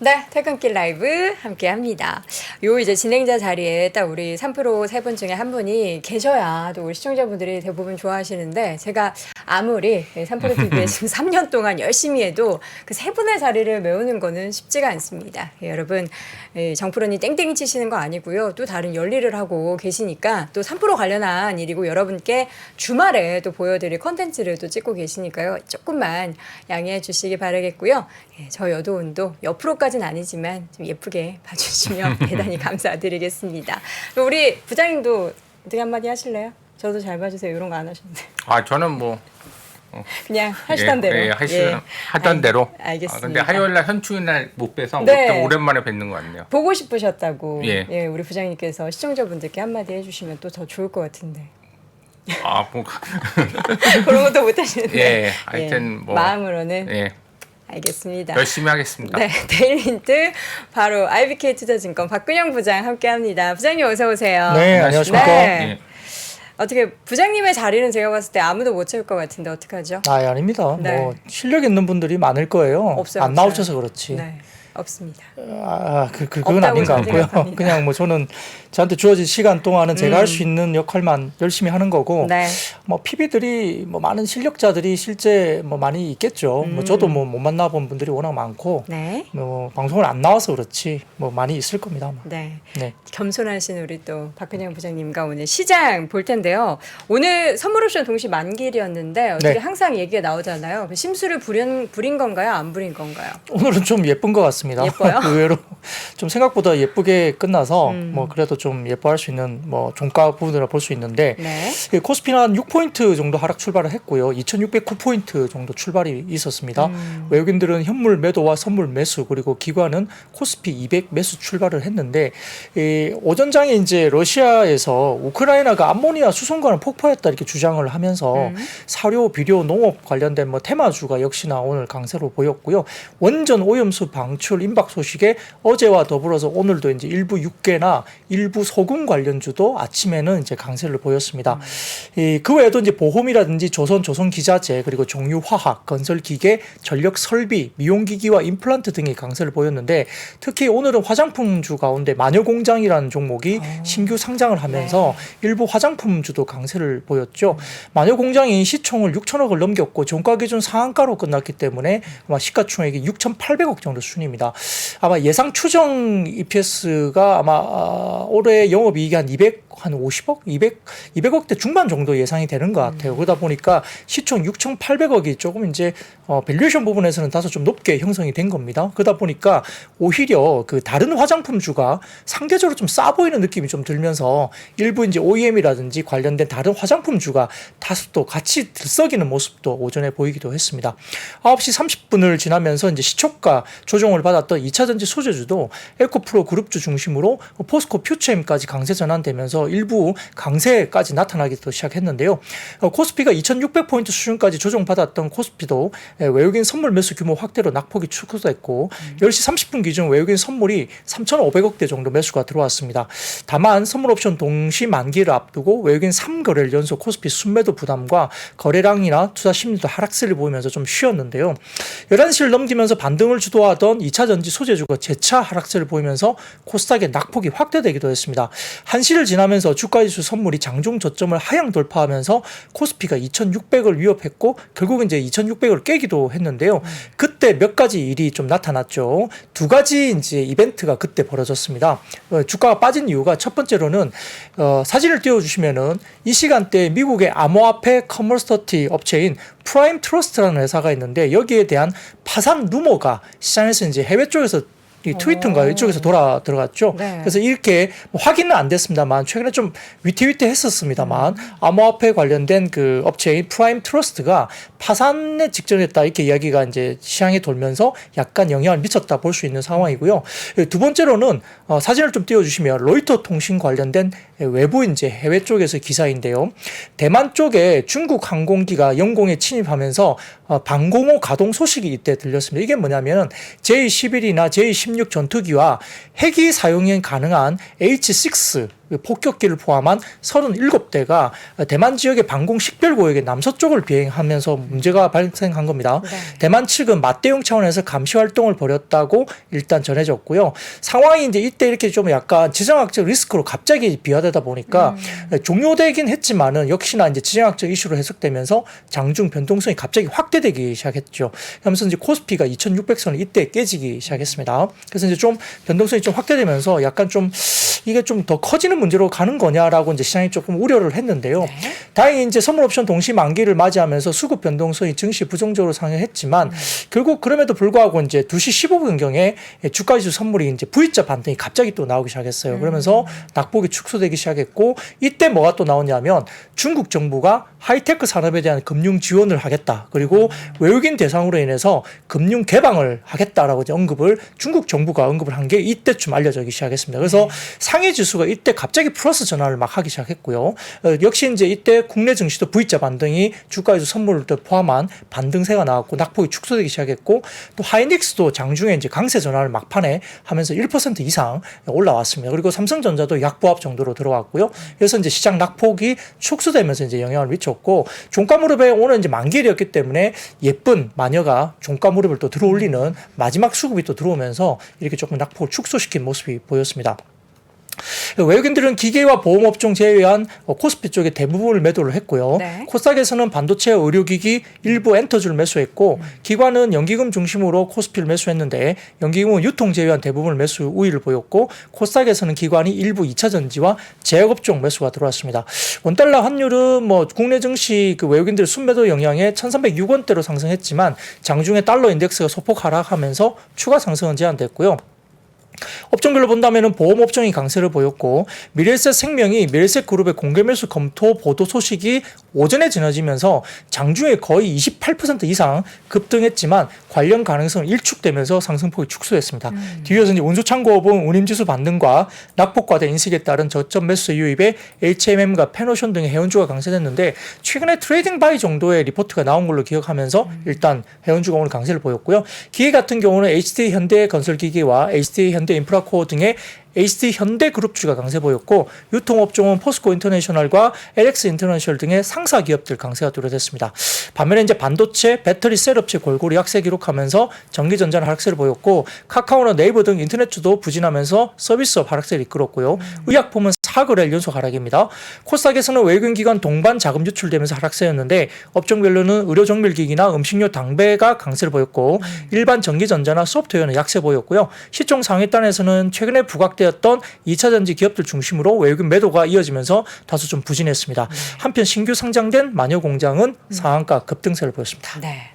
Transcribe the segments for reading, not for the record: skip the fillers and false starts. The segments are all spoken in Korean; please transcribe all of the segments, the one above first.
네, 퇴근길 라이브 함께 합니다. 요 이제 진행자 자리에 딱 우리 3프로 세 분 중에 한 분이 계셔야 또 우리 시청자분들이 대부분 좋아하시는데, 제가 아무리 3프로 TV에 지금 3년 동안 열심히 해도 그 세 분의 자리를 메우는 거는 쉽지가 않습니다. 여러분, 정프로님 땡땡이 치시는 거 아니고요. 또 다른 열일을 하고 계시니까 또 3프로 관련한 일이고 여러분께 주말에 또 보여드릴 컨텐츠를 또 찍고 계시니까요. 조금만 양해해 주시기 바라겠고요. 저 여도운도 옆으로까지는 아니지만 좀 예쁘게 봐주시면 대단히 감사드리겠습니다. 우리 부장님도 어떻게 한마디 하실래요? 저도 잘 봐주세요. 이런 거 안 하시는데. 아 저는 뭐 그냥 하시던 대로. 하던 대로. 알겠습니다. 근데 화요일날 현충일날 못 뵈서 네. 좀 오랜만에 뵙는 것 같네요. 보고 싶으셨다고. 예. 우리 부장님께서 시청자분들께 한마디 해주시면 또 더 좋을 것 같은데. 아 뭐 그런 것도 못 하시는데. 예, 하여튼 뭐 마음으로는. 예, 알겠습니다. 열심히 하겠습니다. 네, 데일리인트 바로 IBK 투자증권 박근영 부장 함께합니다. 부장님 어서 오세요. 네, 안녕하십니까. 네. 예. 어떻게 부장님의 자리는 제가 봤을 때 아무도 못 채울 것 같은데 어떡하죠? 아, 아닙니다. 네. 뭐 실력 있는 분들이 많을 거예요. 없어요, 안 없어요. 나오셔서 그렇지. 네, 없습니다. 그건 없다고 아닌 것 같고요. 생각합니다. 그냥 뭐 저는 저한테 주어진 시간 동안은 제가 할 수 있는 역할만 열심히 하는 거고, 네. 뭐 PB들이 뭐 많은 실력자들이 실제 뭐 많이 있겠죠. 뭐 저도 뭐 못 만나본 분들이 워낙 많고, 네. 뭐 방송을 안 나와서 그렇지 뭐 많이 있을 겁니다. 아마. 네. 네. 겸손하신 우리 또 박근영 부장님과 오늘 시장 볼 텐데요. 오늘 선물 옵션 동시 만길이었는데 어떻게 네. 항상 얘기가 나오잖아요. 그 심수를 부린 건가요? 안 부린 건가요? 오늘은 좀 예쁜 것 같습니다. 예뻐요? 의외로 좀 생각보다 예쁘게 끝나서 뭐 그래도 좀 예뻐할 수 있는 뭐 종가 부분을 볼 수 있는데, 네. 코스피는 한 6포인트 정도 하락 출발을 했고요. 2609포인트 정도 출발이 있었습니다. 외국인들은 현물 매도와 선물 매수, 그리고 기관은 코스피 200 매수 출발을 했는데, 오전장에 이제 러시아에서 우크라이나가 암모니아 수송관을 폭파했다 이렇게 주장을 하면서 사료, 비료, 농업 관련된 뭐 테마주가 역시나 오늘 강세로 보였고요. 원전 오염수 방출 임박 소식에 어제와 더불어서 오늘도 이제 일부 육계나 일부 소금 관련주도 아침에는 이제 강세를 보였습니다. 그 외에도 이제 보험이라든지 조선기자재, 그리고 종유화학, 건설기계, 전력설비, 미용기기와 임플란트 등이 강세를 보였는데, 특히 오늘은 화장품주 가운데 마녀공장이라는 종목이 신규 상장을 하면서 일부 화장품주도 강세를 보였죠. 마녀공장이 시총을 6천억을 넘겼고 종가 기준 상한가로 끝났기 때문에 아마 시가총액이 6,800억 정도 수준입니다. 아마 예상 추정 EPS가 아마 올해 영업이익이 한 250억? 200억대 중반 정도 예상이 되는 것 같아요. 그러다 보니까 시총 6,800억이 조금 이제 밸류에이션 부분에서는 다소 좀 높게 형성이 된 겁니다. 그러다 보니까 오히려 그 다른 화장품주가 상대적으로 좀 싸 보이는 느낌이 좀 들면서 일부 이제 OEM이라든지 관련된 다른 화장품주가 다소 또 같이 들썩이는 모습도 오전에 보이기도 했습니다. 9시 30분을 지나면서 이제 시초가 조정을 받았던 2차전지 소재주도 에코프로 그룹주 중심으로 포스코 퓨처엠까지 강세 전환되면서 일부 강세까지 나타나기도 시작했는데요. 코스피가 2600포인트 수준까지 조정받았던 코스피도 외국인 선물 매수 규모 확대로 낙폭이 축소됐고 10시 30분 기준 외국인 선물이 3,500억대 정도 매수가 들어왔습니다. 다만 선물 옵션 동시 만기를 앞두고 외국인 3거래일 연속 코스피 순매도 부담과 거래량이나 투자 심리도 하락세를 보이면서 좀 쉬었는데요. 11시를 넘기면서 반등을 주도하던 2차전지 소재주가 재차 하락세를 보이면서 코스닥의 낙폭이 확대되기도 했습니다. 1시를 지나면서 주가지수 선물이 장중 저점을 하향 돌파하면서 코스피가 2,600을 위협했고 결국은 이제 2,600을 깨기도 했는데요. 그때 몇 가지 일이 좀 나타났죠. 두 가지 이제 이벤트가 그때 벌어졌습니다. 주가가 빠진 이유가 첫 번째로는 사진을 띄워주시면은 이 시간대에 미국의 암호화폐 커머스터티 업체인 프라임 트러스트라는 회사가 있는데 여기에 대한 파산 루머가 시장에서 이제 해외 쪽에서 이 트위터인가 이쪽에서 들어갔죠. 네. 그래서 이렇게 뭐 확인은 안 됐습니다만 최근에 좀 위태위태했었습니다만 암호화폐 관련된 그 업체인 프라임 트러스트가 파산에 직전했다 이렇게 이야기가 이제 시장에 돌면서 약간 영향을 미쳤다 볼 수 있는 상황이고요. 두 번째로는 사진을 좀 띄워주시면 로이터 통신 관련된 외부 이제 해외 쪽에서 기사인데요. 대만 쪽에 중국 항공기가 영공에 침입하면서 방공호 가동 소식이 이때 들렸습니다. 이게 뭐냐면 J-11이나 J-16 전투기와 핵이 사용이 가능한 H-6 폭격기를 포함한 37대가 대만 지역의 방공 식별구역의 남서쪽을 비행하면서 문제가 발생한 겁니다. 네. 대만 측은 맞대응 차원에서 감시 활동을 벌였다고 일단 전해졌고요. 상황이 이제 이때 이렇게 좀 약간 지정학적 리스크로 갑자기 비화되다 보니까 종료되긴 했지만은 역시나 이제 지정학적 이슈로 해석되면서 장중 변동성이 갑자기 확대되기 시작했죠. 그러면서 이제 코스피가 2,600선을 이때 깨지기 시작했습니다. 그래서 이제 좀 변동성이 좀 확대되면서 약간 좀 이게 좀 더 커지는 문제로 가는 거냐라고 이제 시장이 조금 우려를 했는데요. 네. 다행히 이제 선물 옵션 동시 만기를 맞이하면서 수급 변동성이 증시 부정적으로 상승했지만 결국 그럼에도 불구하고 이제 2시 15분경에 주가지수 선물이 이제 V자 반등이 갑자기 또 나오기 시작했어요. 그러면서 낙폭이 축소되기 시작했고 이때 뭐가 또 나오냐면 중국 정부가 하이테크 산업에 대한 금융 지원을 하겠다. 그리고 외국인 대상으로 인해서 금융 개방을 하겠다라고 이제 중국 정부가 언급을 한 게 이때쯤 알려지기 시작했습니다. 그래서 상해 지수가 이때 갑자기 플러스 전환을 막 하기 시작했고요. 역시 이제 이때 국내 증시도 V자 반등이 주가지수 선물을 포함한 반등세가 나왔고 낙폭이 축소되기 시작했고 또 하이닉스도 장중에 이제 강세 전환을 막판에 하면서 1% 이상 올라왔습니다. 그리고 삼성전자도 약보합 정도로 들어왔고요. 그래서 이제 시장 낙폭이 축소되면서 이제 영향을 미쳤고 종가 무릎에 오늘 이제 만기일이었기 때문에 예쁜 마녀가 종가 무릎을 또 들어올리는 마지막 수급이 또 들어오면서 이렇게 조금 낙폭을 축소시킨 모습이 보였습니다. 외국인들은 기계와 보험업종 제외한 코스피 쪽에 대부분을 매도를 했고요. 네. 코스닥에서는 반도체, 의료기기 일부 엔터주를 매수했고 기관은 연기금 중심으로 코스피를 매수했는데 연기금은 유통 제외한 대부분을 매수 우위를 보였고 코스닥에서는 기관이 일부 2차전지와 제약업종 매수가 들어왔습니다. 원달러 환율은 뭐 국내 증시 그 외국인들 순매도 영향에 1,306원대로 상승했지만 장중에 달러 인덱스가 소폭 하락하면서 추가 상승은 제한됐고요. 업종별로 본다면 보험업종이 강세를 보였고 미래에셋 생명이 미래에셋 그룹의 공개 매수 검토 보도 소식이 오전에 전해지면서 장중에 거의 28% 이상 급등했지만 관련 가능성은 일축되면서 상승폭이 축소했습니다. 뒤이어서 이제 운수창고업은 운임지수 반등과 낙폭과대 인식에 따른 저점 매수 유입에 HMM과 페노션 등의 해운주가 강세됐는데 최근에 트레이딩 바이 정도의 리포트가 나온 걸로 기억하면서 일단 해운주가 오늘 강세를 보였고요. 기계 같은 경우는 HD 현대건설기기와 HD 현대인프라코어 등의 HD 현대그룹주가 강세 보였고 유통업종은 포스코 인터내셔널과 LX 인터내셔널 등의 상사 기업들 강세가 뚜렷했습니다. 반면에 이제 반도체, 배터리 셀업체 골고루 약세 기록하면서 전기전자는 하락세를 보였고 카카오나 네이버 등 인터넷주도 부진하면서 서비스업 하락세를 이끌었고요. 의약품은 4거래일 연속 하락입니다. 코스닥에서는 외국인 기관 동반 자금 유출되면서 하락세였는데 업종별로는 의료정밀기기나 음식료 당배가 강세를 보였고 일반 전기전자나 소프트웨어는 약세 보였고요. 시총 상위단에서는 최근에 부각되었던 2차전지 기업들 중심으로 외국인 매도가 이어지면서 다소 좀 부진했습니다. 한편 신규 상장된 마녀공장은 상한가 급등세를 보였습니다. 네.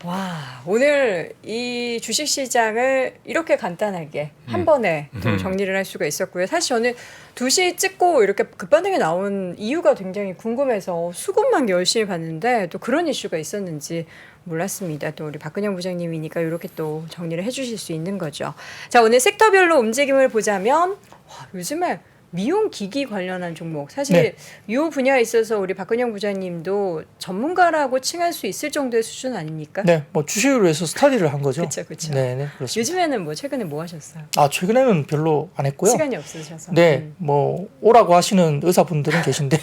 와, 오늘 이 주식시장을 이렇게 간단하게 한 번에 또 정리를 할 수가 있었고요. 사실 저는 2시 찍고 이렇게 급반등이 나온 이유가 굉장히 궁금해서 수급만 열심히 봤는데 또 그런 이슈가 있었는지 몰랐습니다. 또 우리 박근영 부장님이니까 이렇게 또 정리를 해주실 수 있는 거죠. 자, 오늘 섹터별로 움직임을 보자면 와, 요즘에 미용기기 관련한 종목 사실 이 분야에 있어서 우리 박근영 부장님도 전문가라고 칭할 수 있을 정도의 수준 아닙니까? 네, 뭐 주식으로 해서 스터디를 한 거죠. 그렇죠. 네, 그렇습니다. 요즘에는 뭐 최근에 뭐 하셨어요? 최근에는 별로 안 했고요. 시간이 없으셔서. 네, 뭐 오라고 하시는 의사분들은 계신데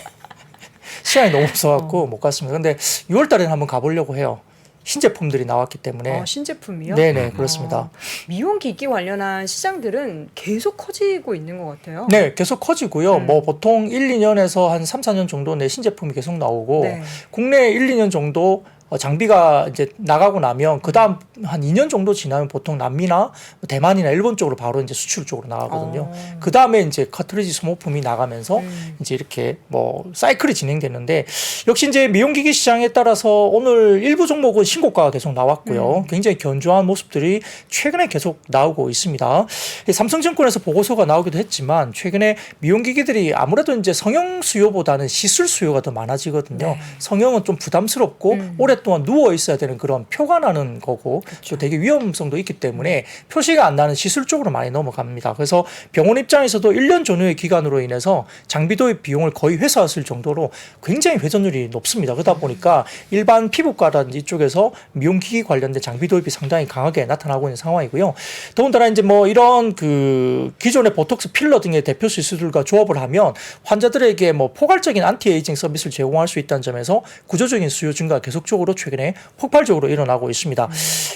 시간이 너무 없어갖고 못 갔습니다. 근데 6월 달에는 한번 가보려고 해요. 신제품들이 나왔기 때문에. 신제품이요? 네네, 그렇습니다. 미용기기 관련한 시장들은 계속 커지고 있는 것 같아요. 네, 계속 커지고요. 뭐 보통 1, 2년에서 한 3, 4년 정도 내 신제품이 계속 나오고 네. 국내 1, 2년 정도 장비가 이제 나가고 나면 그다음 한 2년 정도 지나면 보통 남미나 대만이나 일본 쪽으로 바로 이제 수출 쪽으로 나가거든요. 그다음에 이제 카트리지 소모품이 나가면서 이제 이렇게 뭐 사이클이 진행되는데 역시 이제 미용기기 시장에 따라서 오늘 일부 종목은 신고가가 계속 나왔고요. 굉장히 견조한 모습들이 최근에 계속 나오고 있습니다. 삼성증권에서 보고서가 나오기도 했지만 최근에 미용기기들이 아무래도 이제 성형 수요보다는 시술 수요가 더 많아지거든요. 네. 성형은 좀 부담스럽고 오랫동안 오랫동안 누워 있어야 되는 그런 표가 나는 거고 또 되게 위험성도 있기 때문에 표시가 안 나는 시술 쪽으로 많이 넘어갑니다. 그래서 병원 입장에서도 1년 전후의 기간으로 인해서 장비 도입 비용을 거의 회수했을 정도로 굉장히 회전율이 높습니다. 그러다 보니까 일반 피부과라든지 이쪽에서 미용기기 관련된 장비 도입이 상당히 강하게 나타나고 있는 상황이고요. 더군다나 이제 뭐 이런 그 기존의 보톡스 필러 등의 대표 시술들과 조합을 하면 환자들에게 뭐 포괄적인 안티에이징 서비스를 제공할 수 있다는 점에서 구조적인 수요 증가가 계속적으로 최근에 폭발적으로 일어나고 있습니다.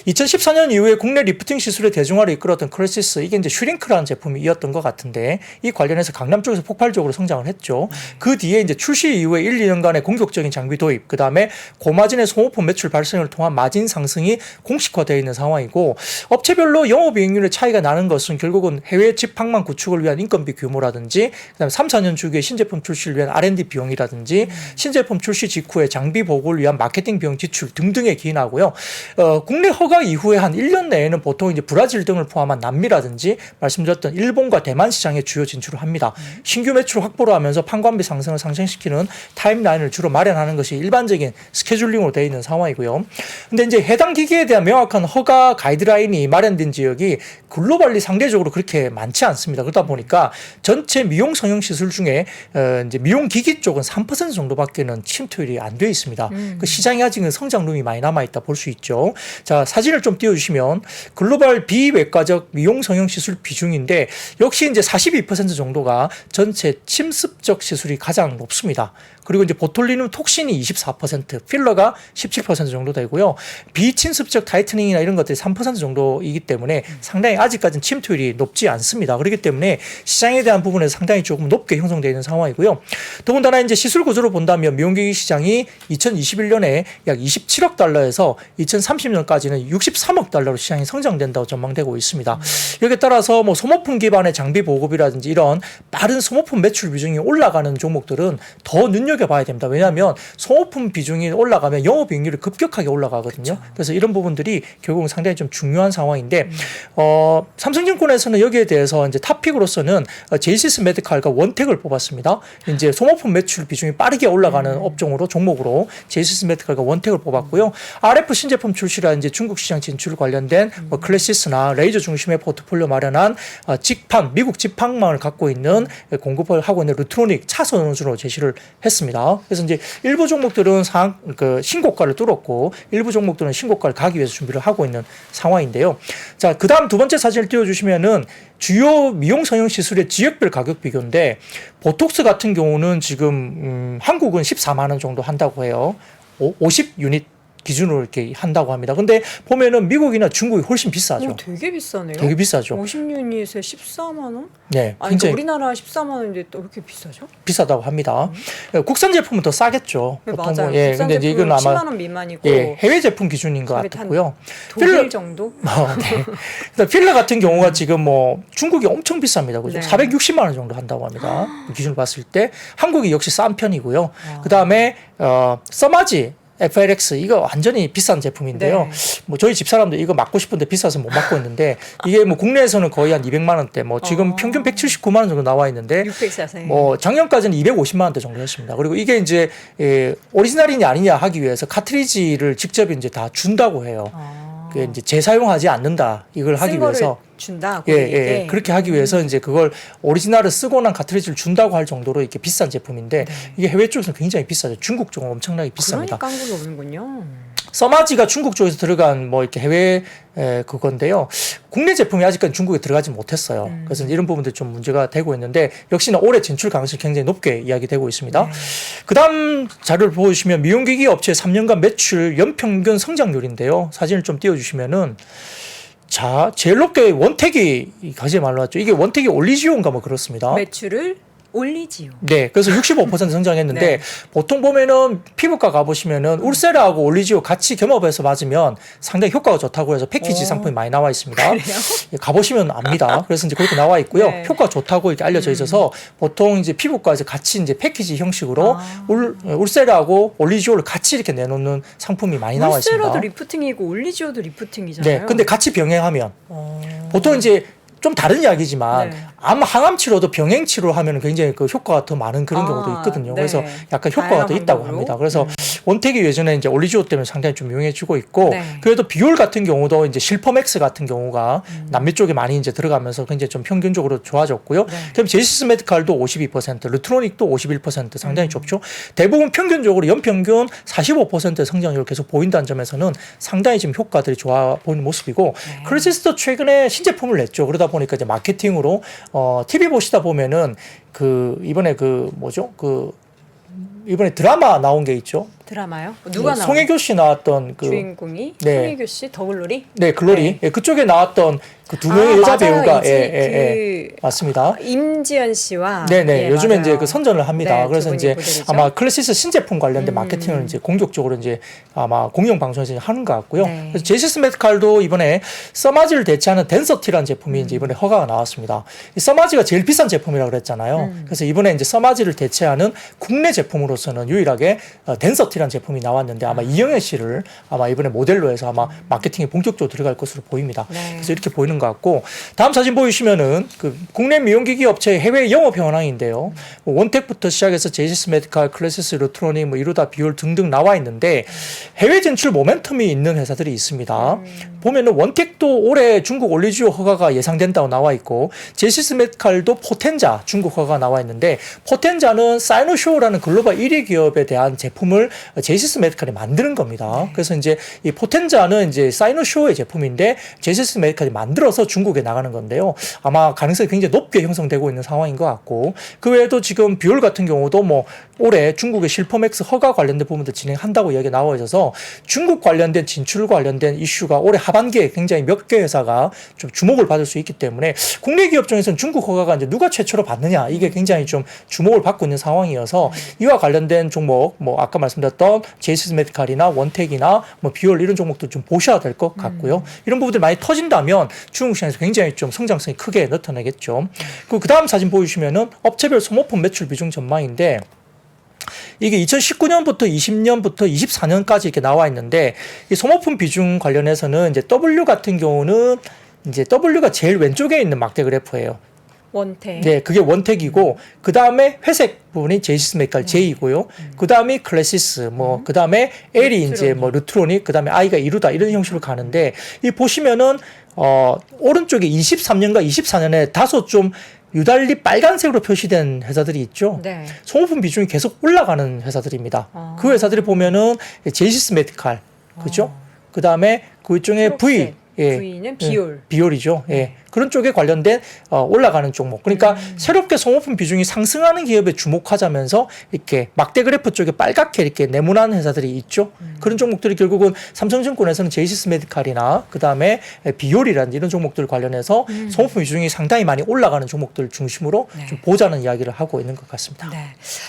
2014년 이후에 국내 리프팅 시술의 대중화를 이끌었던 크레시스, 이게 이제 슈링크라는 제품이었던 것 같은데 이 관련해서 강남 쪽에서 폭발적으로 성장을 했죠. 그 뒤에 이제 출시 이후에 1, 2년간의 공격적인 장비 도입, 그 다음에 고마진의 소모품 매출 발생을 통한 마진 상승이 공식화되어 있는 상황이고, 업체별로 영업이익률의 차이가 나는 것은 결국은 해외 집항만 구축을 위한 인건비 규모라든지, 그다음에 3, 4년 주기의 신제품 출시를 위한 R&D 비용이라든지, 신제품 출시 직후에 장비 보급을 위한 마케팅 비용 지출 등등에 기인하고요. 국내 허가 이후에 한 1년 내에는 보통 이제 브라질 등을 포함한 남미라든지 말씀드렸던 일본과 대만 시장에 주요 진출을 합니다. 신규 매출 확보를 하면서 판관비 상승을 상승시키는 타임라인을 주로 마련하는 것이 일반적인 스케줄링으로 되어 있는 상황이고요. 근데 이제 해당 기기에 대한 명확한 허가 가이드라인이 마련된 지역이 글로벌리 상대적으로 그렇게 많지 않습니다. 그러다 보니까 전체 미용 성형 시술 중에 이제 미용 기기 쪽은 3% 정도밖에는 침투율이 안 되어 있습니다. 그 시장이 아직은 성장룸이 많이 남아 있다 볼 수 있죠. 자, 사진을 좀 띄워주시면 글로벌 비외과적 미용 성형 시술 비중인데 역시 이제 42% 정도가 전체 침습적 시술이 가장 높습니다. 그리고 이제 보톨리눔 톡신이 24%, 필러가 17% 정도 되고요. 비침습적 타이트닝이나 이런 것들이 3% 정도이기 때문에 상당히 아직까지는 침투율이 높지 않습니다. 그렇기 때문에 시장에 대한 부분에서 상당히 조금 높게 형성되어 있는 상황이고요. 더군다나 이제 시술 구조로 본다면 미용기기 시장이 2021년에 약 27억 달러에서 2030년까지는 63억 달러로 시장이 성장된다고 전망되고 있습니다. 여기에 따라서 뭐 소모품 기반의 장비 보급이라든지 이런 빠른 소모품 매출 비중이 올라가는 종목들은 더 눈여겨봐야 됩니다. 왜냐하면 소모품 비중이 올라가면 영업이익률이 급격하게 올라가거든요. 그래서 이런 부분들이 결국은 상당히 좀 중요한 상황인데 삼성증권에서는 여기에 대해서 이제 탑픽으로서는 제이시스 메디칼과 원택을 뽑았습니다. 이제 소모품 매출 비중이 빠르게 올라가는 업종으로 종목으로 제이시스 메디칼과 원택을 뽑았고요. RF 신제품 출시라 이제 중국 시장 진출 관련된 뭐 클래시스나 레이저 중심의 포트폴리오 마련한 직판 미국 직판망을 갖고 있는 공급을 하고 있는 루트로닉 차선으로 제시를 했습니다. 그래서 이제 일부 종목들은 신고가를 뚫었고 일부 종목들은 신고가를 가기 위해서 준비를 하고 있는 상황인데요. 자, 그다음 두 번째 사진을 띄워주시면은 주요 미용 성형 시술의 지역별 가격 비교인데 보톡스 같은 경우는 지금 한국은 14만 원 정도 한다고 해요. 50유닛 기준으로 이렇게 한다고 합니다. 근데 보면은 미국이나 중국이 훨씬 비싸죠. 되게 비싸네요. 되게 비싸죠. 50유닛에 14만 원? 네, 아니, 그러니까 우리나라 14만 원인데 또 왜 이렇게 비싸죠? 비싸다고 합니다. 국산 제품은 더 싸겠죠. 네, 보통 맞아요. 예, 국산 근데 이제 이건 아마 10만 원 미만이고 해외 제품 기준인 것 같고요. 독일 정도? 네. 필러 같은 경우가 지금 뭐 중국이 엄청 비쌉니다. 그죠? 네. 460만 원 정도 한다고 합니다. 기준을 봤을 때 한국이 역시 싼 편이고요. 그다음에 써마지 FLX 이거 완전히 비싼 제품인데요. 네. 뭐 저희 집사람도 이거 맞고 싶은데 비싸서 못 맞고 있는데 이게 뭐 국내에서는 거의 한 200만 원대, 뭐 지금 평균 179만 원 정도 나와 있는데 600사세. 뭐 작년까지는 250만 원대 정도 했습니다. 그리고 이게 이제 오리지널이냐 아니냐 하기 위해서 카트리지를 직접 이제 다 준다고 해요. 그 이제 재사용하지 않는다 이걸 하기 위해서 준다. 예, 그렇게 하기 위해서 이제 그걸 오리지널을 쓰고 난 카트리지를 준다고 할 정도로 이렇게 비싼 제품인데 이게 해외 쪽에서는 굉장히 비싸죠. 중국 쪽은 엄청나게 비쌉니다. 그러니까 한국에 오는군요. 써마지가 중국 쪽에서 들어간 뭐 이렇게 해외 그건데요. 국내 제품이 아직까지 중국에 들어가지 못했어요. 그래서 이런 부분들 좀 문제가 되고 있는데 역시나 올해 진출 가능성이 굉장히 높게 이야기되고 있습니다. 그다음 자료를 보시면 미용기기 업체 3년간 매출 연평균 성장률인데요. 사진을 좀 띄워주시면은 자, 제일 높게 원택이 가장 많이 나왔죠. 이게 원택이 올리지오인가 뭐 그렇습니다. 매출을 올리지요. 네, 그래서 65% 성장했는데 네. 보통 보면은 피부과 가보시면은 울세라하고 올리지오 같이 겸업해서 맞으면 상당히 효과가 좋다고 해서 패키지 상품이 많이 나와 있습니다. 그래요? 예, 가보시면 압니다. 그래서 이제 그렇게 나와 있고요. 네. 효과가 좋다고 이렇게 알려져 있어서 보통 이제 피부과에서 같이 이제 패키지 형식으로 울세라하고 올리지오를 같이 이렇게 내놓는 상품이 많이 나와 있습니다. 울세라도 리프팅이고 올리지오도 리프팅이잖아요. 네, 근데 같이 병행하면 보통 이제 좀 다른 이야기지만 네. 암 항암 치료도 병행 치료하면 굉장히 그 효과가 더 많은 그런 경우도 있거든요. 네. 그래서 약간 효과가 더 다양한 있다고 방법으로. 합니다. 그래서 원택이 예전에 이제 올리지오 때문에 상당히 좀 유명해지고 있고 네. 그래도 비올 같은 경우도 이제 실퍼맥스 같은 경우가 남미 쪽에 많이 이제 들어가면서 굉장히 좀 평균적으로 좋아졌고요. 네. 그다음에 제시스 메디칼도 52%, 르트로닉도 51% 상당히 좁죠. 대부분 평균적으로 연평균 45% 성장률을 계속 보인다는 점에서는 상당히 지금 효과들이 좋아 보이는 모습이고 네. 크리시스도 최근에 신제품을 냈죠. 그러다 보니까 이제 마케팅으로 TV 보시다 보면은 그 이번에 그 뭐죠? 그 이번에 드라마 나온 게 있죠. 드라마요? 누가 나와요? 송혜교 씨 나왔던 그 주인공이 네. 송혜교 씨 더글로리? 네, 글로리. 네. 예, 그쪽에 나왔던 그 두 명의 여자 맞아요. 배우가 이제 맞습니다. 임지연 씨와 네네. 예, 요즘에 맞아요. 이제 그 선전을 합니다. 네, 그래서 두 분이 이제 모델이죠. 아마 클래시스 신제품 관련된 마케팅을 이제 공격적으로 이제 아마 공영 방송에서 이제 하는 것 같고요. 네. 그래서 제시스 메디칼도 이번에 써마지를 대체하는 덴서티라는 제품이 이제 이번에 허가가 나왔습니다. 이 써마지가 제일 비싼 제품이라고 그랬잖아요. 그래서 이번에 이제 써마지를 대체하는 국내 제품으로서는 유일하게 덴서티라는 제품이 나왔는데 아마 이영애 씨를 아마 이번에 모델로 해서 아마 마케팅에 본격적으로 들어갈 것으로 보입니다. 네. 그래서 이렇게 보이는 것 같고 다음 사진 보이시면은 그 국내 미용기기 업체의 해외 영업 현황인데요. 뭐 원택부터 시작해서 제시스 메디칼, 클래시스, 루트로닉, 뭐 이루다, 비올 등등 나와 있는데 해외 진출 모멘텀이 있는 회사들이 있습니다. 보면은 원택도 올해 중국 올리지오 허가가 예상된다고 나와 있고 제시스 메디칼도 포텐자 중국 허가가 나와 있는데 포텐자는 사이노쇼라는 글로벌 1위 기업에 대한 제품을 제시스 메디칼이 만드는 겁니다. 그래서 이제 이 포텐자는 이제 사이노쇼의 제품인데 제시스 메디칼이 만들어서 중국에 나가는 건데요. 아마 가능성이 굉장히 높게 형성되고 있는 상황인 것 같고 그 외에도 지금 비올 같은 경우도 뭐 올해 중국의 실퍼맥스 허가 관련된 부분도 진행한다고 이야기가 나와 있어서 중국 관련된 진출 관련된 이슈가 올해 하반기에 굉장히 몇 개 회사가 좀 주목을 받을 수 있기 때문에 국내 기업 중에서는 중국 허가가 이제 누가 최초로 받느냐 이게 굉장히 좀 주목을 받고 있는 상황이어서 이와 관련된 종목 뭐 아까 말씀드렸던 제이시스 메디칼이나 원택이나 뭐 비올 이런 종목도 좀 보셔야 될 것 같고요. 이런 부분들이 많이 터진다면 중국 시장에서 굉장히 좀 성장성이 크게 나타나겠죠. 그 다음 사진 보여주시면은 업체별 소모품 매출 비중 전망인데 이게 2019년부터 20년부터 24년까지 이렇게 나와 있는데 이 소모품 비중 관련해서는 이제 W 같은 경우는 이제 W가 제일 왼쪽에 있는 막대 그래프예요. 원택. 네, 그게 원택이고 그 다음에 회색 부분이 제이시스 메디칼 J이고요. 그 다음에 클래시스, 뭐 그 다음에 L이 이제 뭐 루트로닉, 그 다음에 I가 이루다 이런 형식으로 가는데 이 보시면은 오른쪽에 23년과 24년에 다소 좀 유달리 빨간색으로 표시된 회사들이 있죠. 네. 소모품 비중이 계속 올라가는 회사들입니다. 그 회사들이 보면은 제이시스 메디칼, 그죠? 그 다음에 그 중에 V, V는 비올. 비올이죠. 예. 그런 쪽에 관련된 올라가는 종목. 그러니까 새롭게 소모품 비중이 상승하는 기업에 주목하자면서 이렇게 막대 그래프 쪽에 빨갛게 이렇게 네모난 회사들이 있죠. 그런 종목들이 결국은 삼성증권에서는 제이시스 메디칼이나 그 다음에 비올이라는 이런 종목들 관련해서 소모품 비중이 상당히 많이 올라가는 종목들 중심으로 네. 좀 보자는 이야기를 하고 있는 것 같습니다. 네.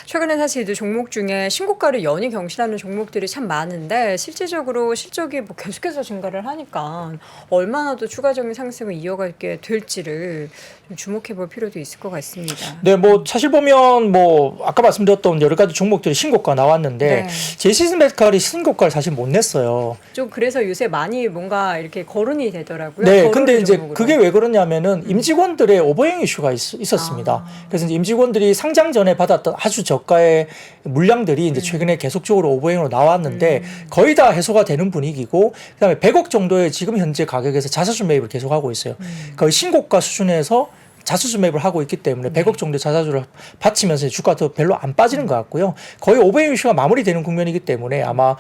최근에 사실 이 종목 중에 신고가를 연이 경신하는 종목들이 참 많은데 실질적으로 실적이 뭐 계속해서 증가를 하니까 얼마나 더 추가적인 상승을 이어가게 될지를 좀 주목해 볼 필요도 있을 것 같습니다. 네, 뭐 사실 보면 뭐 아까 말씀드렸던 여러 가지 종목들이 신고가 나왔는데 네. 제이시스 메디칼이 신고가를 사실 못 냈어요. 좀 그래서 요새 많이 뭔가 이렇게 거론이 되더라고요. 네, 거론의 근데 이제 종목으로. 그게 왜 그러냐면은 임직원들의 오버행 이슈가 있었습니다. 그래서 이제 임직원들이 상장 전에 받았던 아주 저가의 물량들이 이제 최근에 계속적으로 오버행으로 나왔는데 거의 다 해소가 되는 분위기고 그다음에 100억 정도의 지금 현재 가격에서 자사주 매입을 계속하고 있어요. 거의 신고가 수준에서 자사주 매입을 하고 있기 때문에 100억 정도 자사주를 바치면서 주가가 더 별로 안 빠지는 것 같고요. 거의 오버행 이슈가 마무리되는 국면이기 때문에 아마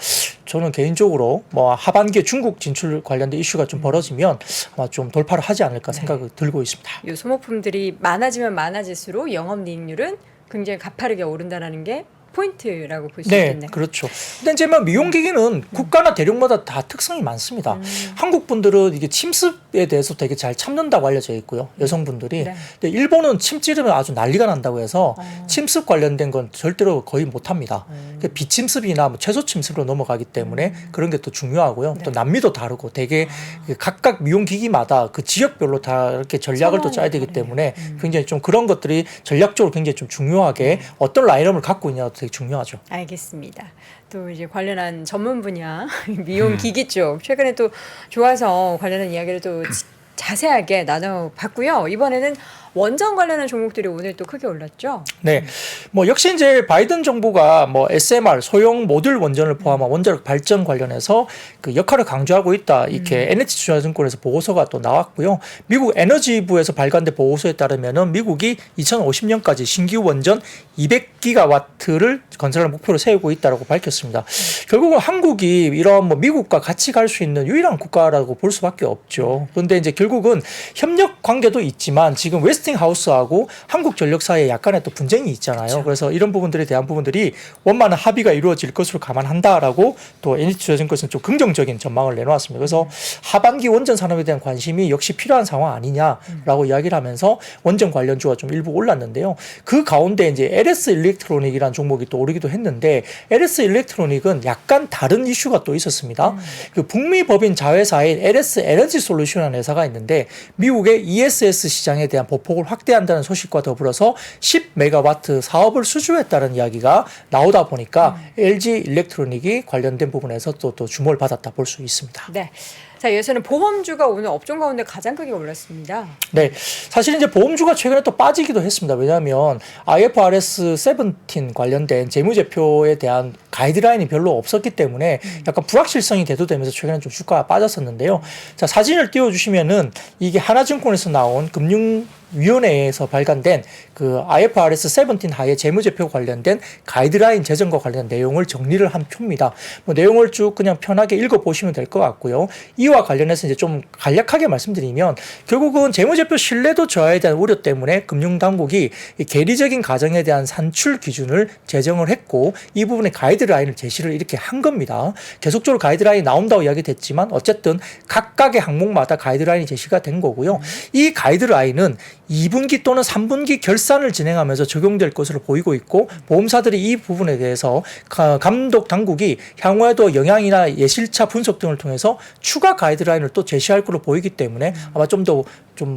저는 개인적으로 뭐 하반기에 중국 진출 관련된 이슈가 좀 벌어지면 아마 좀 돌파를 하지 않을까 생각이 들고 있습니다. 이 소모품들이 많아지면 많아질수록 영업이익률은 굉장히 가파르게 오른다는 게 포인트라고 볼 수 네, 있겠네요. 그렇죠. 근데 이제 뭐 미용기기는 국가나 대륙마다 다 특성이 많습니다. 한국 분들은 이게 침습에 대해서 되게 잘 참는다고 알려져 있고요. 여성분들이. 네. 근데 일본은 침 찌르면 아주 난리가 난다고 해서 침습 관련된 건 절대로 거의 못합니다. 그러니까 비침습이나 뭐 최소 침습으로 넘어가기 때문에 그런 게 또 중요하고요. 또 남미도 다르고 되게 각각 미용기기마다 그 지역별로 다 이렇게 전략을 또 짜야 되기 때문에 굉장히 좀 그런 것들이 전략적으로 굉장히 좀 중요하게 어떤 라인업을 갖고 있냐도 되게 중요하죠. 알겠습니다. 또 이제 관련한 전문 분야 미용 기기 쪽 최근에 또 좋아서 관련한 이야기를 또 자세하게 나눠봤고요. 이번에는 원전 관련한 종목들이 오늘 또 크게 올랐죠. 네, 뭐 역시 이제 바이든 정부가 뭐 SMR 소형 모듈 원전을 포함한 원자력 발전 관련해서 그 역할을 강조하고 있다 이렇게 NH투자증권에서 보고서가 또 나왔고요. 미국 에너지부에서 발간된 보고서에 따르면은 미국이 2050년까지 신규 원전 200기가와트를 건설할 목표로 세우고 있다라고 밝혔습니다. 결국은 한국이 이런 뭐 미국과 같이 갈 수 있는 유일한 국가라고 볼 수밖에 없죠. 그런데 이제 결국은 협력 관계도 있지만 지금 웨스팅하우스하고 한국전력 사이에 약간의 또 분쟁이 있잖아요. 그렇죠. 그래서 이런 부분들에 대한 부분들이 원만한 합의가 이루어질 것으로 감안한다라고 또 NH투자증권에서는 좀 긍정적인 전망을 내놓았습니다. 그래서 하반기 원전 산업에 대한 관심이 역시 필요한 상황 아니냐라고 이야기를 하면서 원전 관련주가 좀 일부 올랐는데요. 그 가운데 이제 LS 일렉트로닉이라는 종목이 또 오르기도 했는데 LS 일렉트로닉은 약간 다른 이슈가 또 있었습니다. 그 북미 법인 자회사인 LS 에너지 솔루션이라는 회사가 있는데 미국의 ESS 시장에 대한 보폭을 확대한다는 소식과 더불어서 10메가와트 사업을 수주했다는 이야기가 나오다 보니까 LG 일렉트로닉이 관련된 부분에서 또 주목을 받았다 볼 수 있습니다. 네. 자, 이어서는 보험주가 오늘 업종 가운데 가장 크게 올랐습니다. 네, 사실 이제 보험주가 최근에 또 빠지기도 했습니다. 왜냐하면 IFRS 17 관련된 재무제표에 대한 가이드라인이 별로 없었기 때문에 약간 불확실성이 대두되면서 최근에 좀 주가가 빠졌었는데요. 자, 사진을 띄워주시면은 이게 하나증권에서 나온 금융위원회에서 발간된 그 IFRS 17 하에 재무제표 관련된 가이드라인 제정과 관련된 내용을 정리를 한 표입니다. 뭐 내용을 쭉 그냥 편하게 읽어보시면 될 것 같고요. 이와 관련해서 이제 좀 간략하게 말씀드리면 결국은 재무제표 신뢰도 저하에 대한 우려 때문에 금융당국이 이 계리적인 가정에 대한 산출 기준을 제정을 했고 이 부분에 가이드라인을 제시를 이렇게 한 겁니다. 계속적으로 가이드라인이 나온다고 이야기됐지만 어쨌든 각각의 항목마다 가이드라인이 제시가 된 거고요. 이 가이드라인은 2분기 또는 3분기 결산을 진행하면서 적용될 것으로 보이고 있고 보험사들이 이 부분에 대해서 감독 당국이 향후에도 영향이나 예실차 분석 등을 통해서 추가 가이드라인을 또 제시할 것으로 보이기 때문에 아마 좀